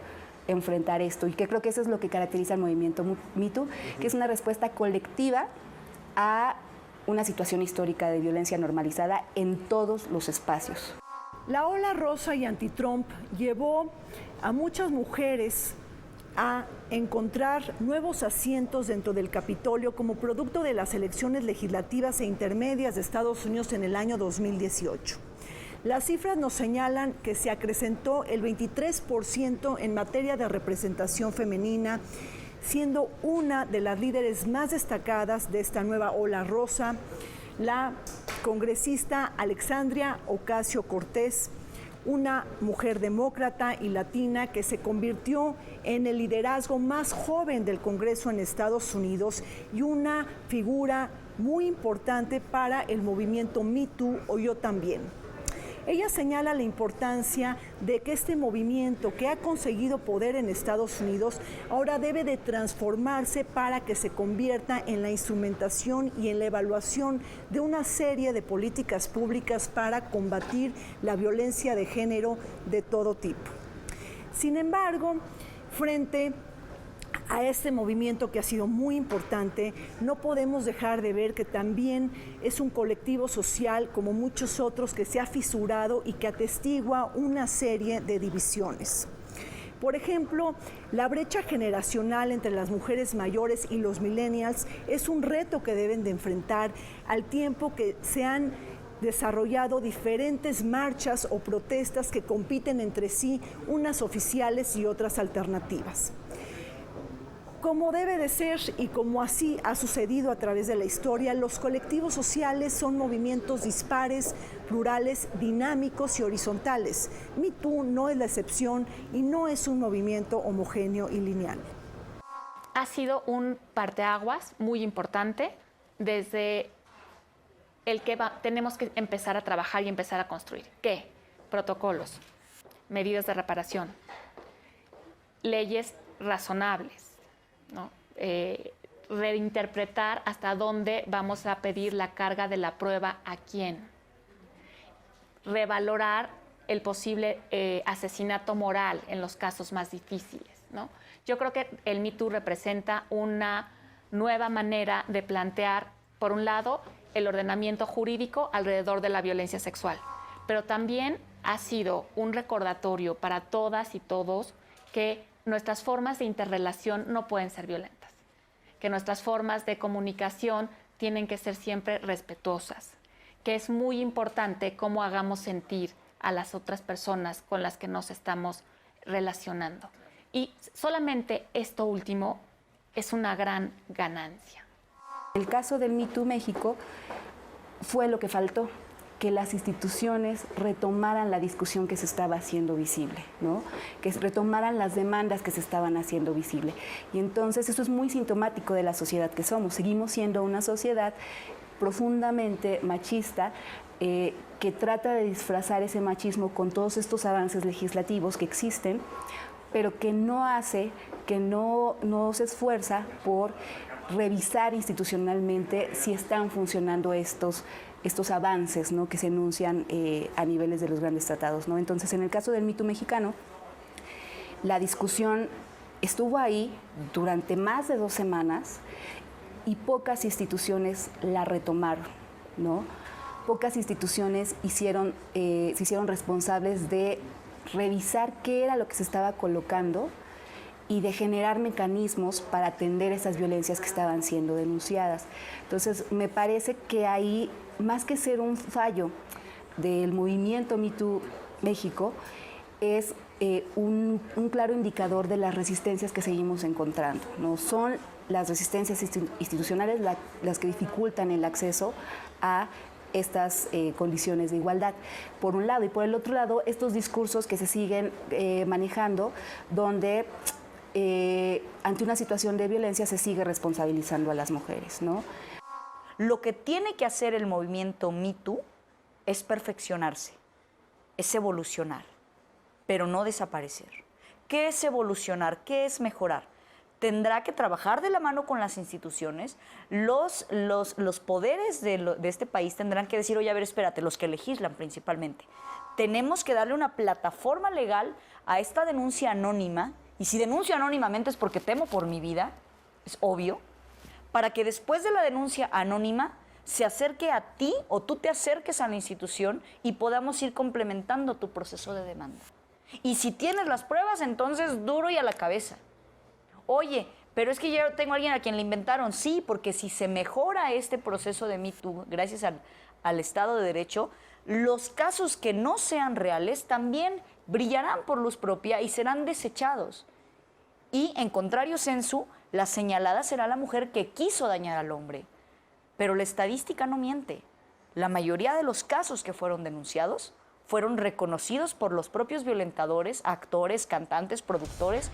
enfrentar esto. Y que creo que eso es lo que caracteriza al movimiento Me Too, que es una respuesta colectiva a una situación histórica de violencia normalizada en todos los espacios. La ola rosa y anti-Trump llevó a muchas mujeres a encontrar nuevos asientos dentro del Capitolio como producto de las elecciones legislativas e intermedias de Estados Unidos en el año 2018. Las cifras nos señalan que se acrecentó el 23% en materia de representación femenina, siendo una de las líderes más destacadas de esta nueva ola rosa, la congresista Alexandria Ocasio-Cortez, una mujer demócrata y latina que se convirtió en el liderazgo más joven del Congreso en Estados Unidos y una figura muy importante para el movimiento Me Too o Yo También. Ella señala la importancia de que este movimiento que ha conseguido poder en Estados Unidos ahora debe de transformarse para que se convierta en la instrumentación y en la evaluación de una serie de políticas públicas para combatir la violencia de género de todo tipo. Sin embargo, frente a este movimiento que ha sido muy importante, no podemos dejar de ver que también es un colectivo social, como muchos otros, que se ha fisurado y que atestigua una serie de divisiones. Por ejemplo, la brecha generacional entre las mujeres mayores y los millennials es un reto que deben de enfrentar al tiempo que se han desarrollado diferentes marchas o protestas que compiten entre sí, unas oficiales y otras alternativas. Como debe de ser y como así ha sucedido a través de la historia, los colectivos sociales son movimientos dispares, plurales, dinámicos y horizontales. Me Too no es la excepción y no es un movimiento homogéneo y lineal. Ha sido un parteaguas muy importante desde el que tenemos que empezar a trabajar y empezar a construir. ¿Qué? Protocolos, medidas de reparación, leyes razonables, ¿no? Reinterpretar hasta dónde vamos a pedir la carga de la prueba a quién. Revalorar el posible asesinato moral en los casos más difíciles, ¿no? Yo creo que el Me Too representa una nueva manera de plantear, por un lado, el ordenamiento jurídico alrededor de la violencia sexual, pero también ha sido un recordatorio para todas y todos que nuestras formas de interrelación no pueden ser violentas, que nuestras formas de comunicación tienen que ser siempre respetuosas, que es muy importante cómo hagamos sentir a las otras personas con las que nos estamos relacionando. Y solamente esto último es una gran ganancia. El caso del Me Too México fue lo que faltó, que las instituciones retomaran la discusión que se estaba haciendo visible, ¿no? Que retomaran las demandas que se estaban haciendo visible. Y entonces eso es muy sintomático de la sociedad que somos. Seguimos siendo una sociedad profundamente machista, que trata de disfrazar ese machismo con todos estos avances legislativos que existen, pero que no hace, que no se esfuerza por revisar institucionalmente si están funcionando estos avances, ¿no?, que se enuncian a niveles de los grandes tratados, ¿no? Entonces, en el caso del Me Too mexicano, la discusión estuvo ahí durante más de 2 semanas y pocas instituciones la retomaron, ¿no? Pocas instituciones se hicieron responsables de revisar qué era lo que se estaba colocando y de generar mecanismos para atender esas violencias que estaban siendo denunciadas. Entonces, me parece que ahí, más que ser un fallo del movimiento Me Too México, es un claro indicador de las resistencias que seguimos encontrando, ¿no? Son las resistencias institucionales las que dificultan el acceso a estas condiciones de igualdad, por un lado, y por el otro lado, estos discursos que se siguen manejando, donde ante una situación de violencia se sigue responsabilizando a las mujeres, ¿no? Lo que tiene que hacer el movimiento Me Too es perfeccionarse, es evolucionar, pero no desaparecer. ¿Qué es evolucionar? ¿Qué es mejorar? Tendrá que trabajar de la mano con las instituciones, los poderes de este país tendrán que decir, oye, a ver, espérate, los que legislan principalmente. Tenemos que darle una plataforma legal a esta denuncia anónima, y si denuncio anónimamente es porque temo por mi vida, es obvio, para que después de la denuncia anónima se acerque a ti o tú te acerques a la institución y podamos ir complementando tu proceso de demanda. Y si tienes las pruebas, entonces duro y a la cabeza. Oye, pero es que ya tengo a alguien a quien le inventaron. Sí, porque si se mejora este proceso de Me Too, gracias al Estado de Derecho, los casos que no sean reales también brillarán por luz propia y serán desechados. Y en contrario sensu, la señalada será la mujer que quiso dañar al hombre. Pero la estadística no miente. La mayoría de los casos que fueron denunciados fueron reconocidos por los propios violentadores, actores, cantantes, productores.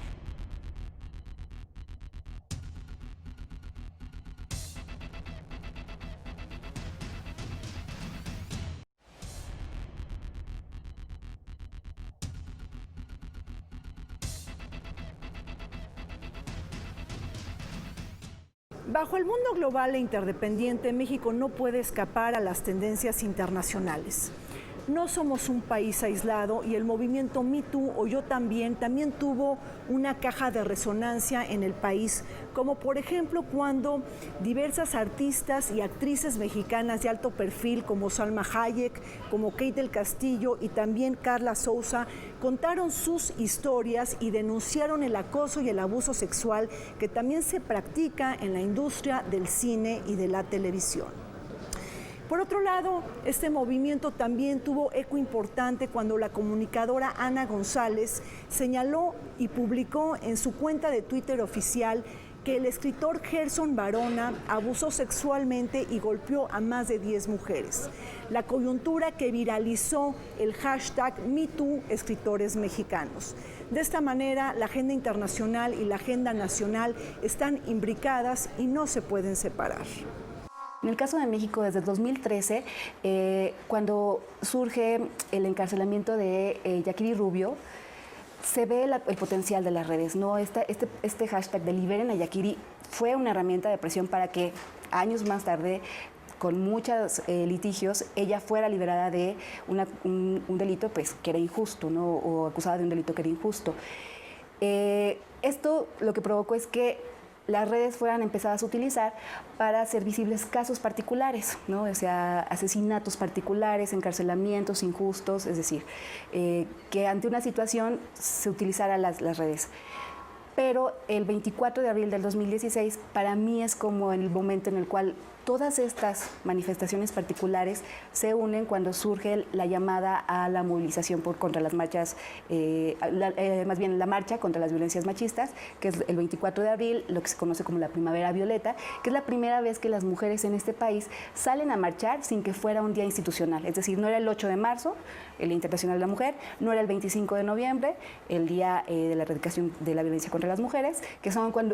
Bajo el mundo global e interdependiente, México no puede escapar a las tendencias internacionales. No somos un país aislado y el movimiento Me Too o Yo también tuvo una caja de resonancia en el país, como por ejemplo cuando diversas artistas y actrices mexicanas de alto perfil como Salma Hayek, como Kate del Castillo y también Carla Souza contaron sus historias y denunciaron el acoso y el abuso sexual que también se practica en la industria del cine y de la televisión. Por otro lado, este movimiento también tuvo eco importante cuando la comunicadora Ana González señaló y publicó en su cuenta de Twitter oficial que el escritor Gerson Barona abusó sexualmente y golpeó a más de 10 mujeres. La coyuntura que viralizó el hashtag #MeToo Escritores Mexicanos. De esta manera, la agenda internacional y la agenda nacional están imbricadas y no se pueden separar. En el caso de México, desde 2013, cuando surge el encarcelamiento de Yaquiri Rubio, se ve el potencial de las redes, ¿no? Este hashtag de Liberen a Yaquiri fue una herramienta de presión para que años más tarde, con muchos litigios, ella fuera liberada de un delito pues, que era injusto, ¿no? O acusada de un delito que era injusto. Esto lo que provocó es que las redes fueran empezadas a utilizar para hacer visibles casos particulares, ¿no? O sea, asesinatos particulares, encarcelamientos injustos, es decir, que ante una situación se utilizaran las redes. Pero el 24 de abril del 2016 para mí es como el momento en el cual todas estas manifestaciones particulares se unen cuando surge la llamada a la movilización contra las marchas, más bien la marcha contra las violencias machistas, que es el 24 de abril, lo que se conoce como la Primavera Violeta, que es la primera vez que las mujeres en este país salen a marchar sin que fuera un día institucional. Es decir, no era el 8 de marzo, el Día Internacional de la Mujer, no era el 25 de noviembre, el Día de la Erradicación de la Violencia contra las Mujeres, que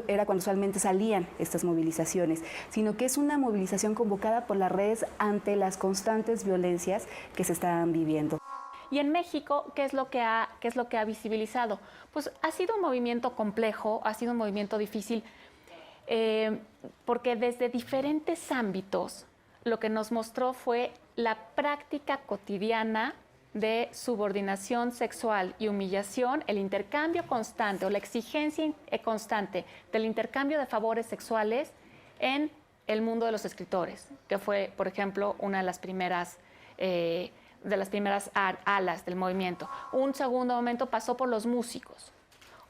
era cuando usualmente salían estas movilizaciones, sino que es una movilización convocada por las redes ante las constantes violencias que se estaban viviendo. Y en México, ¿qué es lo que ha visibilizado? Pues ha sido un movimiento complejo, ha sido un movimiento difícil, porque desde diferentes ámbitos lo que nos mostró fue la práctica cotidiana de subordinación sexual y humillación, el intercambio constante o la exigencia constante del intercambio de favores sexuales en el mundo de los escritores, que fue, por ejemplo, una de las primeras alas del movimiento. Un segundo momento pasó por los músicos,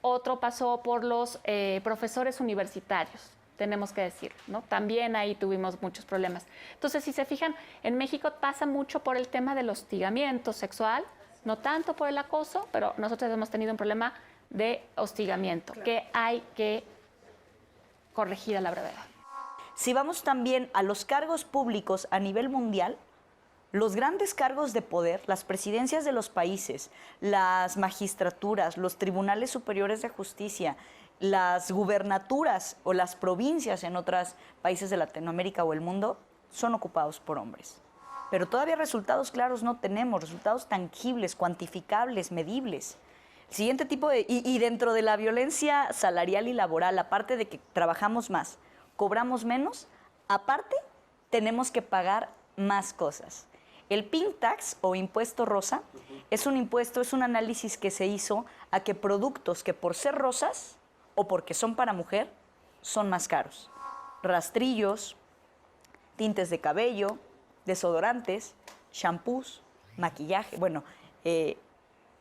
otro pasó por los profesores universitarios, tenemos que decir, ¿no? También ahí tuvimos muchos problemas. Entonces, si se fijan, en México pasa mucho por el tema del hostigamiento sexual, no tanto por el acoso, pero nosotros hemos tenido un problema de hostigamiento, claro, que hay que corregir a la brevedad. Si vamos también a los cargos públicos a nivel mundial, los grandes cargos de poder, las presidencias de los países, las magistraturas, los tribunales superiores de justicia, las gubernaturas o las provincias en otros países de Latinoamérica o el mundo, son ocupados por hombres. Pero todavía resultados claros no tenemos, resultados tangibles, cuantificables, medibles. El siguiente tipo de... Y dentro de la violencia salarial y laboral, aparte de que trabajamos más, cobramos menos, aparte tenemos que pagar más cosas. El Pink Tax o impuesto rosa es un impuesto, es un análisis que se hizo a que productos que por ser rosas o porque son para mujer son más caros. Rastrillos, tintes de cabello, desodorantes, shampoos, maquillaje. Bueno,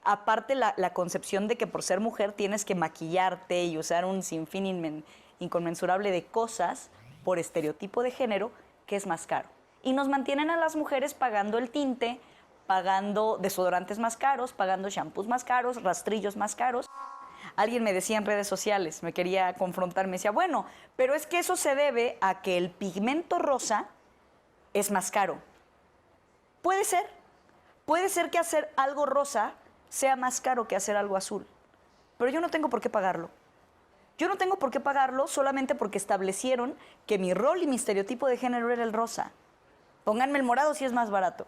aparte la concepción de que por ser mujer tienes que maquillarte y usar un sinfín inconmensurable de cosas por estereotipo de género, que es más caro. Y nos mantienen a las mujeres pagando el tinte, pagando desodorantes más caros, pagando shampoos más caros, rastrillos más caros. Alguien me decía en redes sociales, me quería confrontar, me decía, bueno, pero es que eso se debe a que el pigmento rosa es más caro. Puede ser que hacer algo rosa sea más caro que hacer algo azul, pero yo no tengo por qué pagarlo. Yo no tengo por qué pagarlo solamente porque establecieron que mi rol y mi estereotipo de género era el rosa. Pónganme el morado si es más barato,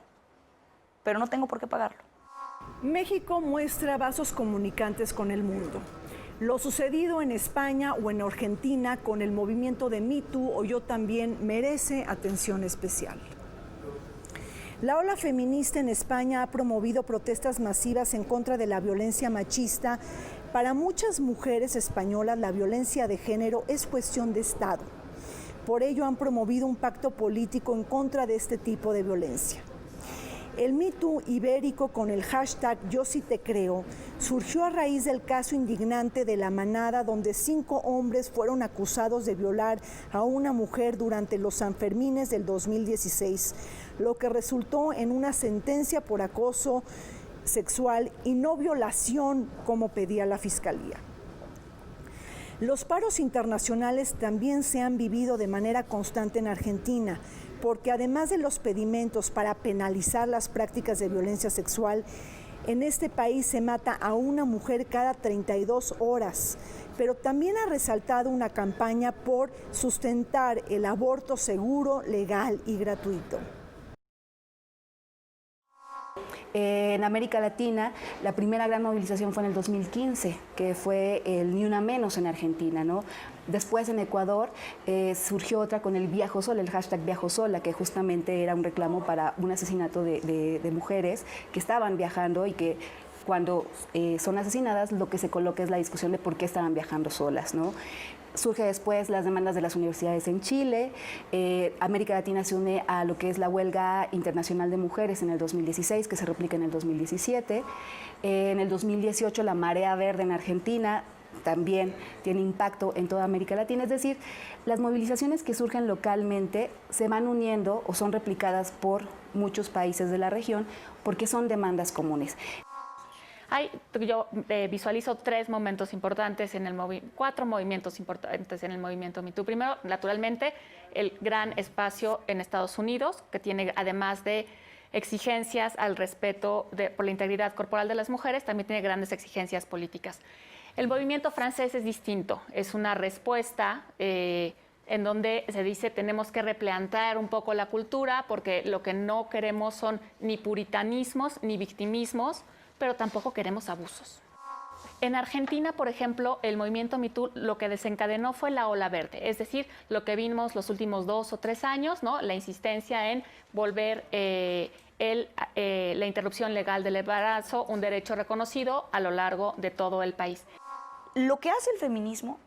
pero no tengo por qué pagarlo. México muestra vasos comunicantes con el mundo. Lo sucedido en España o en Argentina con el movimiento de #MeToo o Yo También merece atención especial. La ola feminista en España ha promovido protestas masivas en contra de la violencia machista. Para muchas mujeres españolas, la violencia de género es cuestión de Estado. Por ello, han promovido un pacto político en contra de este tipo de violencia. El Me Too ibérico con el hashtag Yo sí te creo surgió a raíz del caso indignante de La Manada, donde 5 hombres fueron acusados de violar a una mujer durante los Sanfermines del 2016, lo que resultó en una sentencia por acoso sexual y no violación como pedía la Fiscalía. Los paros internacionales también se han vivido de manera constante en Argentina, porque además de los pedimentos para penalizar las prácticas de violencia sexual, en este país se mata a una mujer cada 32 horas, pero también ha resaltado una campaña por sustentar el aborto seguro, legal y gratuito. En América Latina, la primera gran movilización fue en el 2015, que fue el Ni Una Menos en Argentina, ¿no? Después en Ecuador surgió otra con el Viajo Sola, el hashtag Viajo Sola, que justamente era un reclamo para un asesinato de mujeres que estaban viajando y que cuando son asesinadas lo que se coloca es la discusión de por qué estaban viajando solas, ¿no? Surge después las demandas de las universidades en Chile. América Latina se une a lo que es la huelga internacional de mujeres en el 2016, que se replica en el 2017. En el 2018 la Marea Verde en Argentina también tiene impacto en toda América Latina. Es decir, las movilizaciones que surgen localmente se van uniendo o son replicadas por muchos países de la región porque son demandas comunes. Yo visualizo 3 momentos importantes, 4 movimientos importantes en el movimiento Me Too. Primero, naturalmente, el gran espacio en Estados Unidos, que tiene, además de exigencias al respeto por la integridad corporal de las mujeres, también tiene grandes exigencias políticas. El movimiento francés es distinto, es una respuesta en donde se dice tenemos que replantear un poco la cultura porque lo que no queremos son ni puritanismos ni victimismos, pero tampoco queremos abusos. En Argentina, por ejemplo, el movimiento Me Too lo que desencadenó fue la ola verde, es decir, lo que vimos los últimos 2 o 3 años, ¿no? La insistencia en volver la interrupción legal del embarazo un derecho reconocido a lo largo de todo el país. Lo que hace el feminismo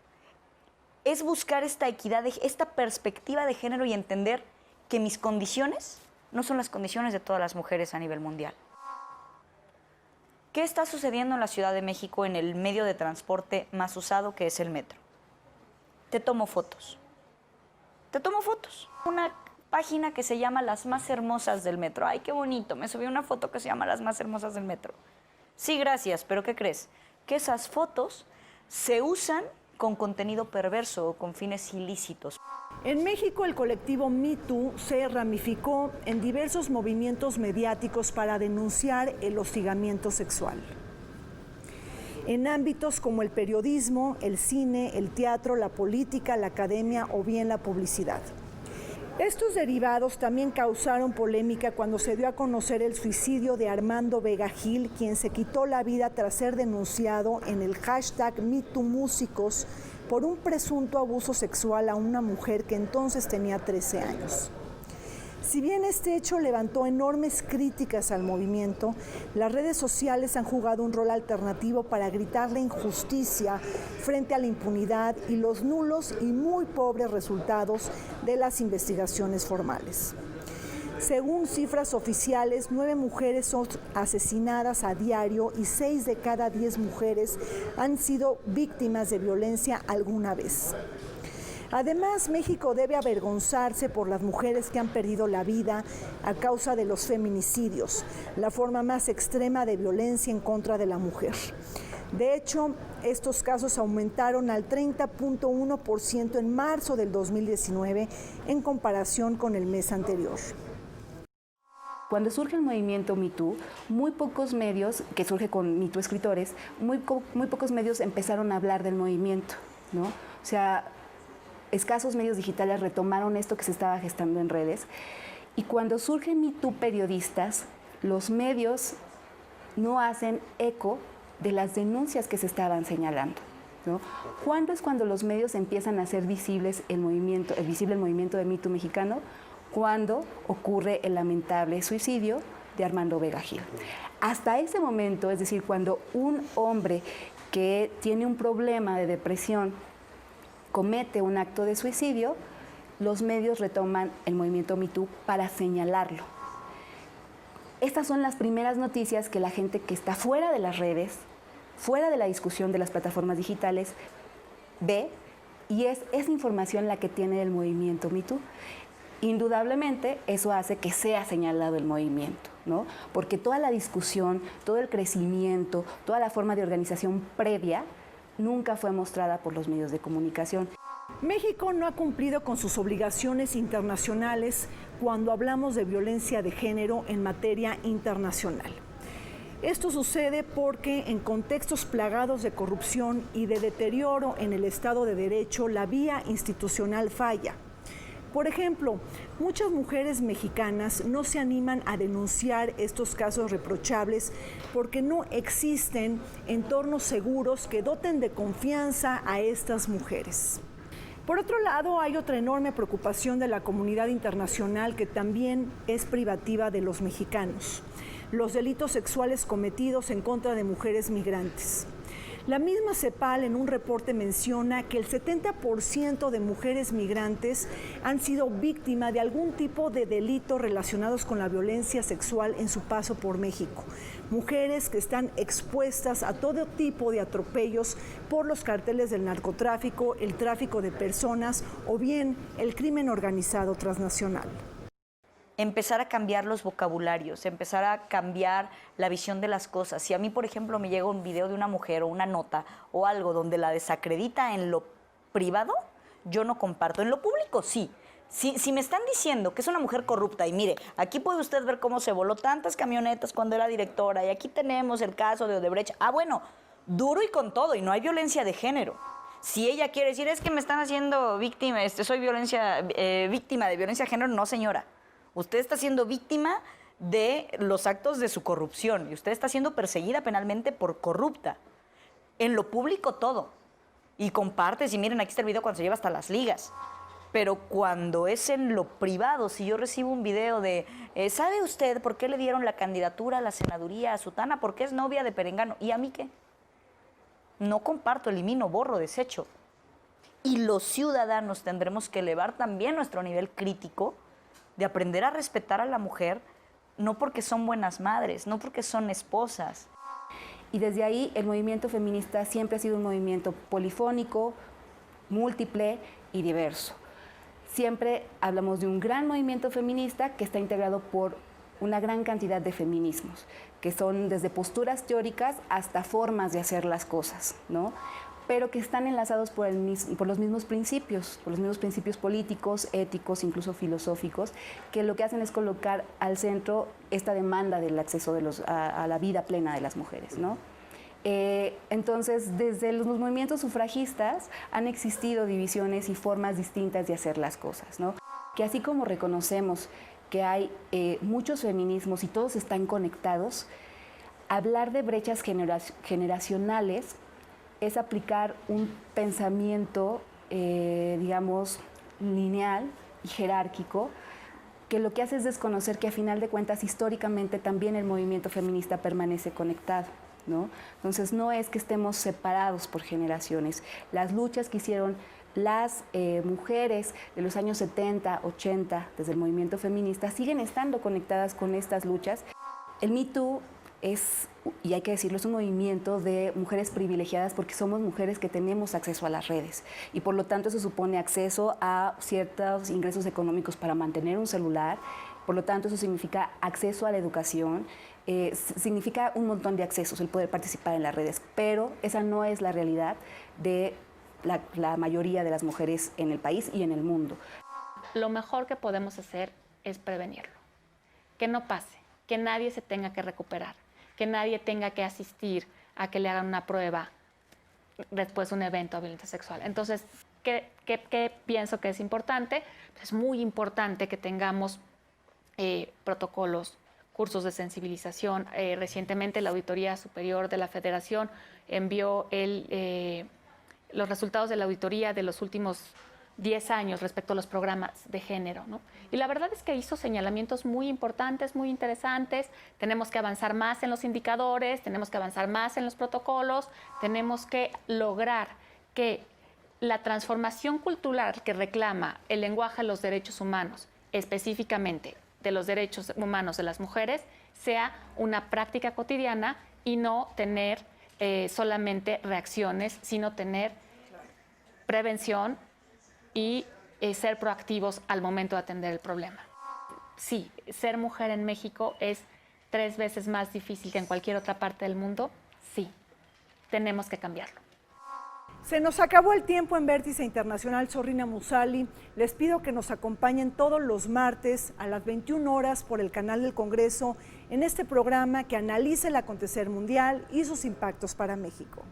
es buscar esta equidad, esta perspectiva de género y entender que mis condiciones no son las condiciones de todas las mujeres a nivel mundial. ¿Qué está sucediendo en la Ciudad de México en el medio de transporte más usado, que es el metro? Te tomo fotos. Te tomo fotos. Una página que se llama Las Más Hermosas del Metro. Ay, qué bonito, me subí una foto que se llama Las Más Hermosas del Metro. Sí, gracias, pero ¿qué crees? Que esas fotos se usan con contenido perverso o con fines ilícitos. En México, el colectivo Me Too se ramificó en diversos movimientos mediáticos para denunciar el hostigamiento sexual. En ámbitos como el periodismo, el cine, el teatro, la política, la academia o bien la publicidad. Estos derivados también causaron polémica cuando se dio a conocer el suicidio de Armando Vega Gil, quien se quitó la vida tras ser denunciado en el hashtag MeTooMúsicos por un presunto abuso sexual a una mujer que entonces tenía 13 años. Si bien este hecho levantó enormes críticas al movimiento, las redes sociales han jugado un rol alternativo para gritar la injusticia frente a la impunidad y los nulos y muy pobres resultados de las investigaciones formales. Según cifras oficiales, 9 mujeres son asesinadas a diario y 6 de cada 10 mujeres han sido víctimas de violencia alguna vez. Además, México debe avergonzarse por las mujeres que han perdido la vida a causa de los feminicidios, la forma más extrema de violencia en contra de la mujer. De hecho, estos casos aumentaron al 30.1% en marzo del 2019 en comparación con el mes anterior. Cuando surge el movimiento Me Too, muy pocos medios, que surge con Me Too escritores, muy pocos medios empezaron a hablar del movimiento, ¿no? O sea, escasos medios digitales retomaron esto que se estaba gestando en redes. Y cuando surgen Me Too periodistas, los medios no hacen eco de las denuncias que se estaban señalando, ¿no? ¿Cuándo es cuando los medios empiezan a hacer visibles visible el movimiento de Me Too mexicano? Cuando ocurre el lamentable suicidio de Armando Vega Gil. Hasta ese momento, es decir, cuando un hombre que tiene un problema de depresión comete un acto de suicidio, los medios retoman el movimiento Me Too para señalarlo. Estas son las primeras noticias que la gente que está fuera de las redes, fuera de la discusión de las plataformas digitales, ve, y es esa información la que tiene el movimiento Me Too. Indudablemente eso hace que sea señalado el movimiento, ¿no? Porque toda la discusión, todo el crecimiento, toda la forma de organización previa nunca fue mostrada por los medios de comunicación. México no ha cumplido con sus obligaciones internacionales cuando hablamos de violencia de género en materia internacional. Esto sucede porque en contextos plagados de corrupción y de deterioro en el Estado de Derecho, la vía institucional falla. Por ejemplo, muchas mujeres mexicanas no se animan a denunciar estos casos reprochables porque no existen entornos seguros que doten de confianza a estas mujeres. Por otro lado, hay otra enorme preocupación de la comunidad internacional que también es privativa de los mexicanos: los delitos sexuales cometidos en contra de mujeres migrantes. La misma CEPAL en un reporte menciona que el 70% de mujeres migrantes han sido víctimas de algún tipo de delito relacionados con la violencia sexual en su paso por México. Mujeres que están expuestas a todo tipo de atropellos por los carteles del narcotráfico, el tráfico de personas o bien el crimen organizado transnacional. Empezar a cambiar los vocabularios, empezar a cambiar la visión de las cosas. Si a mí, por ejemplo, me llega un video de una mujer o una nota o algo donde la desacredita en lo privado, yo no comparto. En lo público, sí. Si me están diciendo que es una mujer corrupta y mire, aquí puede usted ver cómo se voló tantas camionetas cuando era directora y aquí tenemos el caso de Odebrecht. Bueno, duro y con todo, y no hay violencia de género. Si ella quiere decir, es que me están haciendo víctima, soy víctima de violencia de género, no, señora. Usted está siendo víctima de los actos de su corrupción y usted está siendo perseguida penalmente por corrupta. En lo público todo. Y compartes, y miren, aquí está el video cuando se lleva hasta las ligas. Pero cuando es en lo privado, si yo recibo un video de, ¿sabe usted por qué le dieron la candidatura a la senaduría a Sutana? Porque es novia de Perengano. ¿Y a mí qué? No comparto, elimino, borro, desecho. Y los ciudadanos tendremos que elevar también nuestro nivel crítico de aprender a respetar a la mujer, no porque son buenas madres, no porque son esposas. Y desde ahí el movimiento feminista siempre ha sido un movimiento polifónico, múltiple y diverso. Siempre hablamos de un gran movimiento feminista que está integrado por una gran cantidad de feminismos, que son desde posturas teóricas hasta formas de hacer las cosas, ¿no? Pero que están enlazados por los mismos principios políticos, éticos, incluso filosóficos, que lo que hacen es colocar al centro esta demanda del acceso a la vida plena de las mujeres, ¿no? Entonces, desde los movimientos sufragistas han existido divisiones y formas distintas de hacer las cosas, ¿no? Que así como reconocemos que hay muchos feminismos y todos están conectados, hablar de brechas generacionales es aplicar un pensamiento, digamos, lineal y jerárquico, que lo que hace es desconocer que a final de cuentas históricamente también el movimiento feminista permanece conectado, ¿no? Entonces no es que estemos separados por generaciones. Las luchas que hicieron las mujeres de los años 70, 80, desde el movimiento feminista, siguen estando conectadas con estas luchas. El Me Too es, y hay que decirlo, es un movimiento de mujeres privilegiadas porque somos mujeres que tenemos acceso a las redes y por lo tanto eso supone acceso a ciertos ingresos económicos para mantener un celular, por lo tanto eso significa acceso a la educación, significa un montón de accesos, el poder participar en las redes, pero esa no es la realidad de la mayoría de las mujeres en el país y en el mundo. Lo mejor que podemos hacer es prevenirlo, que no pase, que nadie se tenga que recuperar, que nadie tenga que asistir a que le hagan una prueba después de un evento de violencia sexual. Entonces, ¿qué pienso que es importante? Es muy importante que tengamos protocolos, cursos de sensibilización. Recientemente la Auditoría Superior de la Federación envió los resultados de la auditoría de los últimos 10 años respecto a los programas de género, ¿no? Y la verdad es que hizo señalamientos muy importantes, muy interesantes. Tenemos que avanzar más en los indicadores, tenemos que avanzar más en los protocolos, tenemos que lograr que la transformación cultural que reclama el lenguaje de los derechos humanos, específicamente de los derechos humanos de las mujeres, sea una práctica cotidiana y no tener solamente reacciones, sino tener prevención y ser proactivos al momento de atender el problema. Sí, ser mujer en México es 3 veces más difícil que en cualquier otra parte del mundo. Sí, tenemos que cambiarlo. Se nos acabó el tiempo en Vértice Internacional. Zorrina Musali. Les pido que nos acompañen todos los martes a las 21 horas por el canal del Congreso en este programa que analiza el acontecer mundial y sus impactos para México.